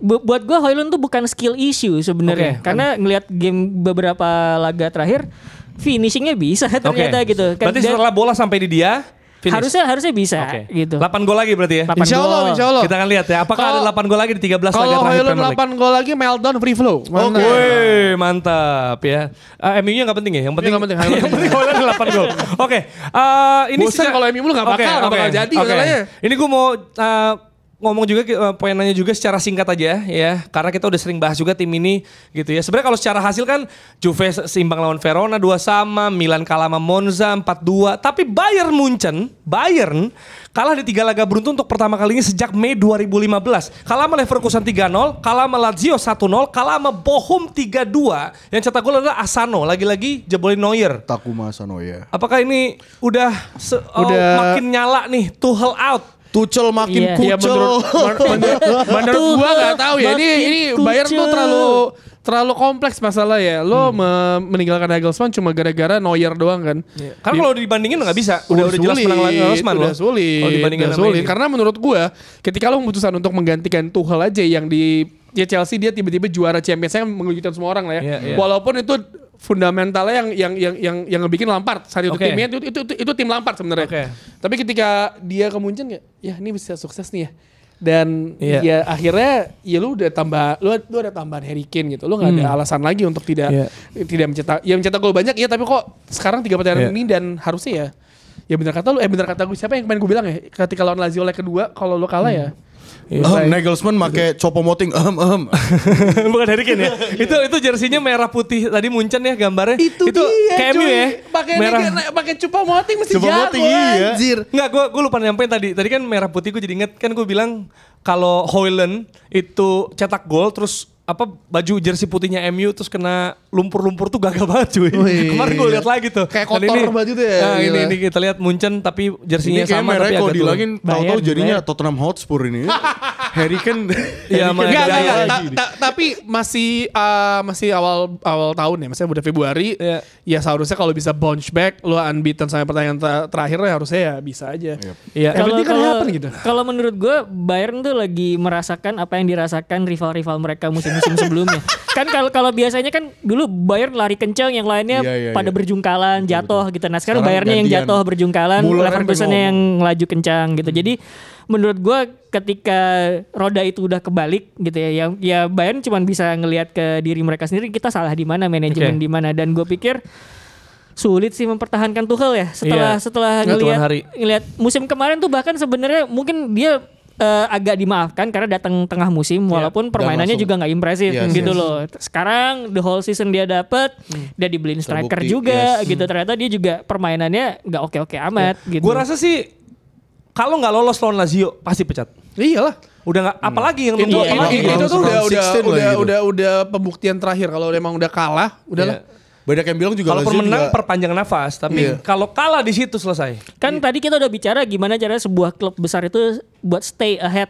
Buat gue Højlund tuh bukan skill issue sebenarnya. Karena ngelihat game beberapa laga terakhir finishingnya bisa ternyata gitu. Berarti setelah bola sampai di dia finish. Harusnya bisa gitu. 8 gol lagi berarti ya? Insya Allah. Kita akan lihat ya. Apakah ada 8 gol lagi di 13 laga terakhir Premier League? Kalau 8 gol lagi meltdown free flow. Mantap ya. MU-nya gak penting ya? Yang penting Højlund 8 gol. Ini bosan kalau MU lu gak bakal jadi masalahnya. Ini gue mau ngomong juga poinnya juga secara singkat aja ya karena kita udah sering bahas juga tim ini gitu ya. Sebenarnya kalau secara hasil kan Juve seimbang lawan Verona 2-2, Milan kalah sama Monza 4-2, tapi Bayern kalah di 3 laga beruntun untuk pertama kalinya sejak Mei 2015. Kalah sama Leverkusen 3-0, kalah sama Lazio 1-0, kalah sama Bochum 3-2. Yang cetak gol adalah Asano, lagi-lagi jebolin Neuer. Takuma Asano ya. Apakah ini udah makin nyala nih, Tuchel out? Tuchel makin kucel. Menurut gua nggak tahu ya. Ini Bayern tuh terlalu kompleks masalah ya. Lo meninggalkan Nagelsmann cuma gara-gara Neuer doang kan. Iya. Karena kalau dibandingin nggak bisa. Udah jelas menang Nagelsmann loh. Udah sulit. Kalau dibandingin Udah sulit. Karena menurut gue ketika lo memutuskan untuk menggantikan Tuchel aja yang di Chelsea dia tiba-tiba juara Champions League mengejutkan semua orang lah ya. Walaupun itu fundamentalnya yang ngebikin Lampard saat itu timnya itu tim Lampard sebenarnya. Tapi ketika dia ke Munchen kayak ya ini bisa sukses nih ya. Dan ya akhirnya ya lu udah ada tambahan Harry Kane gitu. Lu enggak ada alasan lagi untuk tidak mencetak gol banyak ya, tapi kok sekarang 3 pertandingan ini dan harusnya ya benar kata lu benar kata gue, siapa yang kemarin gue bilang ya ketika lawan Lazio leg kedua kalau lu kalah ya Nagelsmann make Choupo-Moting bukan Harry Kane ya. Itu jersinya merah putih tadi Munchen ya gambarnya. Itu dia, kayak MU ya. Pakai Choupo-Moting mesti jago anjir. Enggak, gue lupa nyampein tadi. Tadi kan merah putih gue jadi inget kan gue bilang kalau Højlund itu cetak gol terus baju jersey putihnya MU terus kena lumpur-lumpur tuh gagah banget cuy. Kemarin gue lihat lagi tuh. Kayak kotor banget itu ya. Nah, ini kita lihat Munchen tapi jersinya sama tapi agak dilangin tahu-tahu jadinya Tottenham Hotspur ini. Harry Kane. Iya, tapi masih awal tahun ya, maksudnya udah Februari. Ya seharusnya kalau bisa bounce back, lo unbeaten sampai pertandingan terakhir harusnya ya bisa aja. Iya. Kalau menurut gue Bayern tuh lagi merasakan apa yang dirasakan rival-rival mereka musim-musim sebelumnya. Kan kalau biasanya kan dulu Bayern lari kencang, yang lainnya pada berjungkalan, jatuh gitu. Nah sekarang Bayernnya yang jatuh berjungkalan, Leverkusen yang ngelaju kencang gitu. Jadi menurut gue ketika roda itu udah kebalik gitu ya Bayern cuma bisa ngelihat ke diri mereka sendiri, kita salah di mana, manajemen di mana. Dan gue pikir sulit sih mempertahankan Tuchel ya setelah ngelihat musim kemarin tuh, bahkan sebenarnya mungkin dia agak dimaafkan karena datang tengah musim walaupun permainannya juga nggak impresif gitu loh. Sekarang the whole season dia dapet, dia dibeliin striker juga gitu. Ternyata dia juga permainannya nggak oke-oke amat gitu. Gue rasa sih kalau nggak lolos lawan Lazio pasti pecat. Iyalah. Udah nggak apalagi yang itu tuh udah pembuktian terakhir. Kalau emang udah kalah, udahlah. Banyak yang bilang juga kalau menang perpanjang nafas, tapi kalau kalah di situ selesai. Kan tadi kita udah bicara gimana caranya sebuah klub besar itu buat stay ahead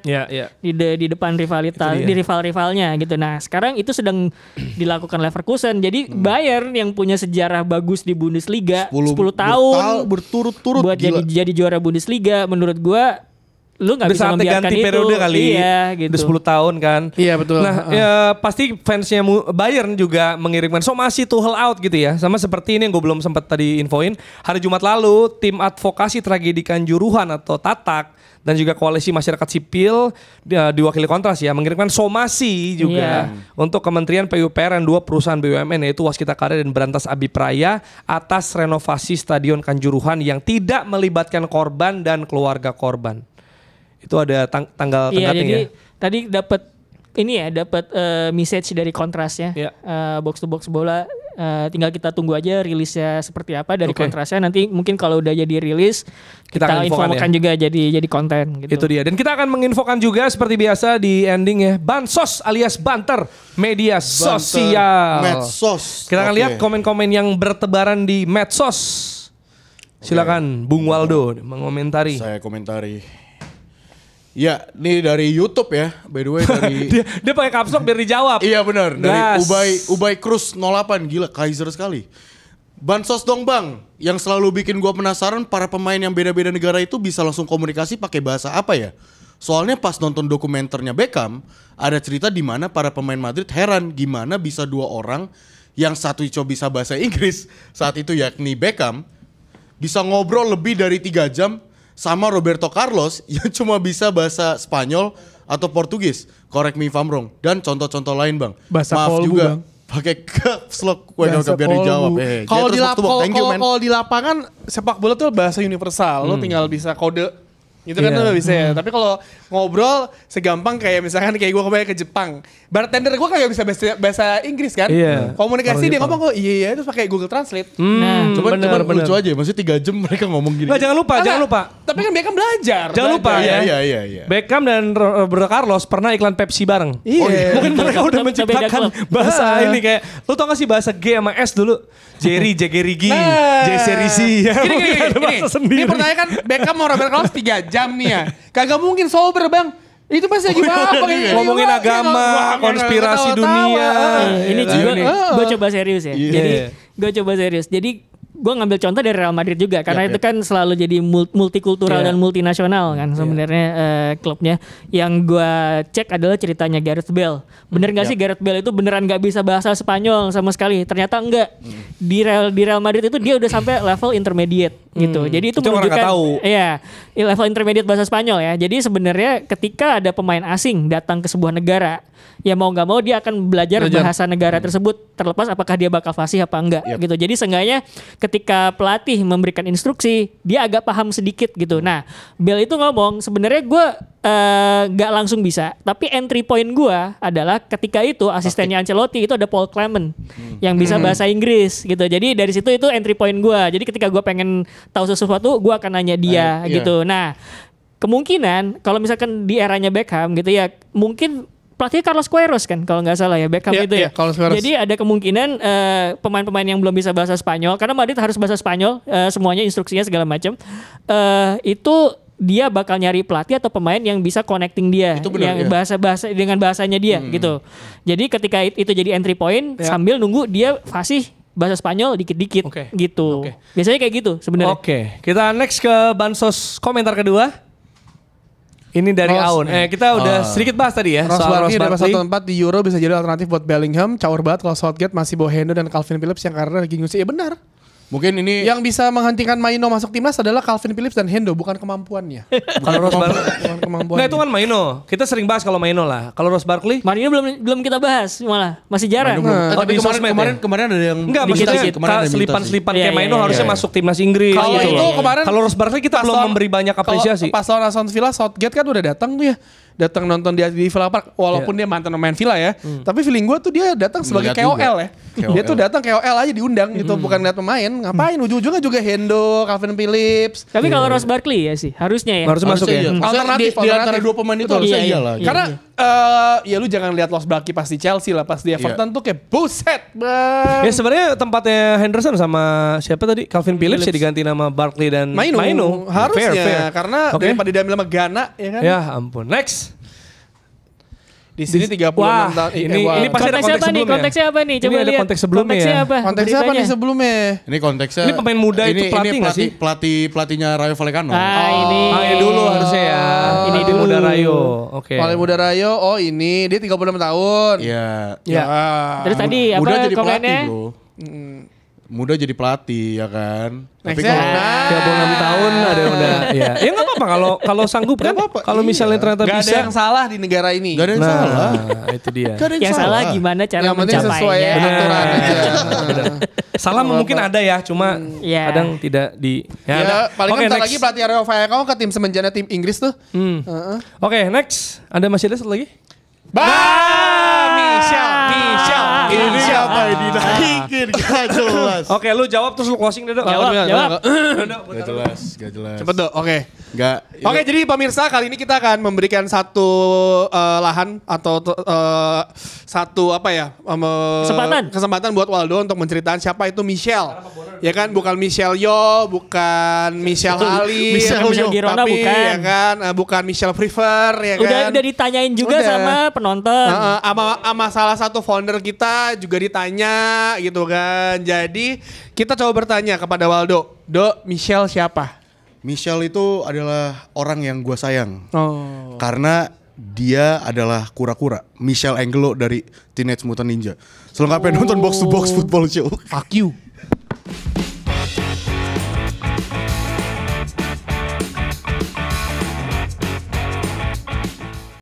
di depan rivalitas, di rival-rivalnya gitu. Nah sekarang itu sedang dilakukan Leverkusen. Jadi Bayern yang punya sejarah bagus di Bundesliga 10 tahun berturut-turut buat jadi juara Bundesliga, menurut gua lu gak bisa membiarkan ganti itu. periode kali. Iya gitu. Udah 10 tahun kan. Iya betul. Nah pasti fansnya Bayern juga mengirimkan somasi Tuchel out gitu ya. Sama seperti ini yang gue belum sempat tadi infoin. Hari Jumat lalu tim advokasi tragedi Kanjuruhan atau Tatak dan juga koalisi masyarakat sipil diwakili Kontras ya mengirimkan somasi juga untuk Kementerian PUPR dan 2 perusahaan BUMN yaitu Waskita Karya dan Berantas Abipraya atas renovasi Stadion Kanjuruhan yang tidak melibatkan korban dan keluarga korban. Itu ada tanggal tenggatnya. Jadi tadi dapat message dari Kontrasnya. Box to box bola, tinggal kita tunggu aja rilisnya seperti apa dari Kontrasnya. Nanti mungkin kalau udah jadi rilis kita infokan juga jadi konten gitu. Itu dia. Dan kita akan menginfokan juga seperti biasa di ending ya, bansos alias banter media sosial. Medsos. Kita akan lihat komen-komen yang bertebaran di medsos. Silakan Bung Waldo mengomentari. Saya komentari. Ya, ini dari YouTube ya. By the way dari dia pakai caps lock biar dijawab. Iya benar, dari Ubay Cruz 08, gila Kaiser sekali. Bansos dong bang, yang selalu bikin gua penasaran para pemain yang beda-beda negara itu bisa langsung komunikasi pakai bahasa apa ya? Soalnya pas nonton dokumenternya Beckham, ada cerita di mana para pemain Madrid heran gimana bisa 2 orang yang satu bisa bahasa Inggris saat itu yakni Beckham bisa ngobrol lebih dari 3 jam sama Roberto Carlos yang cuma bisa bahasa Spanyol atau Portugis. Correct me if I'm wrong. Dan contoh-contoh lain bang. Bahasa maaf Polbu, juga bang. pakai caps lock biar dijawab. Kalau di lapangan sepak bola tuh bahasa universal. Lo tinggal bisa kode. Itu kan udah bisa ya. Tapi kalau ngobrol segampang kayak misalkan kayak gue kembali ke Jepang. Bartender gue kagak bisa bahasa Inggris kan. Komunikasi dia ngomong kok iya terus pakai Google Translate. Coba lucu aja. Maksudnya 3 jam mereka ngomong gini. Nah, jangan lupa. Tapi kan Beckham belajar. Jangan lupa ya. Iya. Beckham dan Roberto Carlos pernah iklan Pepsi bareng. Iya. Mungkin mereka udah menciptakan bahasa ini kayak lu tau gak sih bahasa G sama S dulu? Jerry, Jagerigi, Jeserisi. Ini pertanyaan kan Beckham sama Roberto Carlos 3 jam nih ya. Kagak mungkin sober bang. Itu pasti lagi apa? Ngomongin agama, konspirasi dunia. Ini juga gue coba serius ya. Jadi gue coba serius. Jadi gue ngambil contoh dari Real Madrid juga karena itu kan selalu jadi multikultural dan multinasional kan sebenarnya klubnya. Yang gue cek adalah ceritanya Gareth Bale. Bener gak sih Gareth Bale itu beneran gak bisa bahasa Spanyol sama sekali? Ternyata enggak. Di Real Madrid itu dia udah sampai level intermediate gitu. Jadi itu menunjukkan iya, level intermediate bahasa Spanyol ya. Jadi sebenarnya ketika ada pemain asing datang ke sebuah negara, ya mau nggak mau dia akan belajar bahasa negara tersebut, terlepas apakah dia bakal fasih apa enggak gitu. Jadi seenggaknya ketika pelatih memberikan instruksi, dia agak paham sedikit gitu. Nah, Bale itu ngomong sebenarnya gue nggak langsung bisa, tapi entry point gue adalah ketika itu asistennya Ancelotti itu ada Paul Clement yang bisa bahasa Inggris gitu. Jadi dari situ itu entry point gue. Jadi ketika gue pengen tahu sesuatu, gue akan nanya dia gitu. Nah, kemungkinan kalau misalkan di eranya Beckham gitu ya, mungkin pelatihnya Carlos Queiroz kan kalau nggak salah ya Beckham itu ya. Jadi ada kemungkinan pemain-pemain yang belum bisa bahasa Spanyol karena Madrid harus bahasa Spanyol semuanya instruksinya segala macam itu dia bakal nyari pelatih atau pemain yang bisa connecting dia yang bahasa dengan bahasanya dia gitu. Jadi ketika itu jadi entry point sambil nunggu dia fasih bahasa Spanyol dikit-dikit gitu. Biasanya kayak gitu sebenarnya. Kita next ke bansos komentar kedua. Ini dari Aun. Kita udah sedikit bahas tadi ya. Ross Barkley dapat 1.4 di Euro bisa jadi alternatif buat Bellingham. Caur banget kalau Southgate masih bawa Hendo dan Calvin Phillips yang karena lagi ngusir. Ya benar. Mungkin ini yang bisa menghentikan Maino masuk timnas adalah Calvin Phillips dan Hendo, bukan kemampuannya. Kalau Ross Barkley, bukan kemampuannya. nah itu kan Maino. Kita sering bahas kalau Maino lah. Kalau Ross Barkley, Maino belum kita bahas malah masih jarang. tapi kemarin ada yang enggak maksudnya selipan-selipan kayak Maino harusnya masuk timnas Inggris. Kalau gitu itu kemarin kalau Ross Barkley kita belum memberi banyak apresiasi. Pas lawan Aston Villa, Southgate kan udah datang tuh ya. Datang nonton dia di Villa Park walaupun dia mantan pemain Villa ya. Tapi feeling gue tuh dia datang sebagai KOL ya. Dia tuh datang KOL aja diundang gitu, bukan lihat pemain. Ngapain ujung-ujungnya juga Hendo, Calvin Phillips. Tapi kalau Ross Barkley ya sih harusnya ya. Harusnya masuk ya. Alternatif di antara dua pemain itu harusnya iyalah. Karena ya lu jangan lihat Ross Barkley pas di Chelsea lah, pas di Everton tuh kayak buset bang. Ya sebenarnya tempatnya Henderson sama siapa tadi Calvin Phillips ya diganti nama Barkley dan Maino. Harusnya fair. karena daripada diambil sama Ghana ya kan. Ya ampun. Next. Di sini 36 tahun. Ini pasti ada konteks sebelumnya. Konteksnya apa nih? Coba ini ada lihat. konteks sebelumnya Konteksnya ya. apa? Konteksnya apa nih sebelumnya? Ini konteksnya. Ini pemain muda itu pelatih nggak sih? Pelatihnya Rayo Vallecano. Ini. Ini dulu harusnya ya. Ini dulu. Muda Rayo. Oke. Paling muda Rayo. Oh ini dia 36 tahun. Iya. Ya. Terus tadi muda apa jadi pelatih, komennya? bro. Muda jadi pelatih ya kan. Tapi Nextnya. kalau 36 tahun ada yang udah ya. Ya enggak apa-apa kalau sanggup kan. Kalau misalnya ternyata Gak bisa. ada yang salah di negara ini. gak ada yang salah. Itu dia. Gak ada Yang salah gimana cara Yang penting sesuai mencapainya. aturan aja. Salah mungkin ada ya, cuma Ya. kadang tidak di. Ya, paling Oke, bentar next. lagi pelatih Rayo Vallecano ke tim semenjana tim Inggris tuh. Oke, next. Ada masih ada satu lagi? Michel. Ini siapa ini naikin gak jelas. Oke, lu jawab terus lu closing deh, Dok. Jawab. Gak jelas, gak jelas. Cepet dong, oke. Gak. Oke, jadi pemirsa kali ini kita akan memberikan satu lahan atau satu apa ya? Kesempatan buat Waldo untuk menceritakan siapa itu Michel. Ya kan, bukan Michel Yo, bukan Michel Ali, Michel Girona tapi, bukan. ya kan, bukan Michel Prefer, ya kan. Udah ditanyain juga sama penonton. Sama salah satu founder kita juga ditanya gitu kan. Jadi kita coba bertanya kepada Waldo, Michel siapa? Michel itu adalah orang yang gue sayang. Oh. Karena dia adalah kura-kura. Michel Angelo dari Teenage Mutant Ninja. Selengkapnya nonton Box to Box Football Show. Fuck you.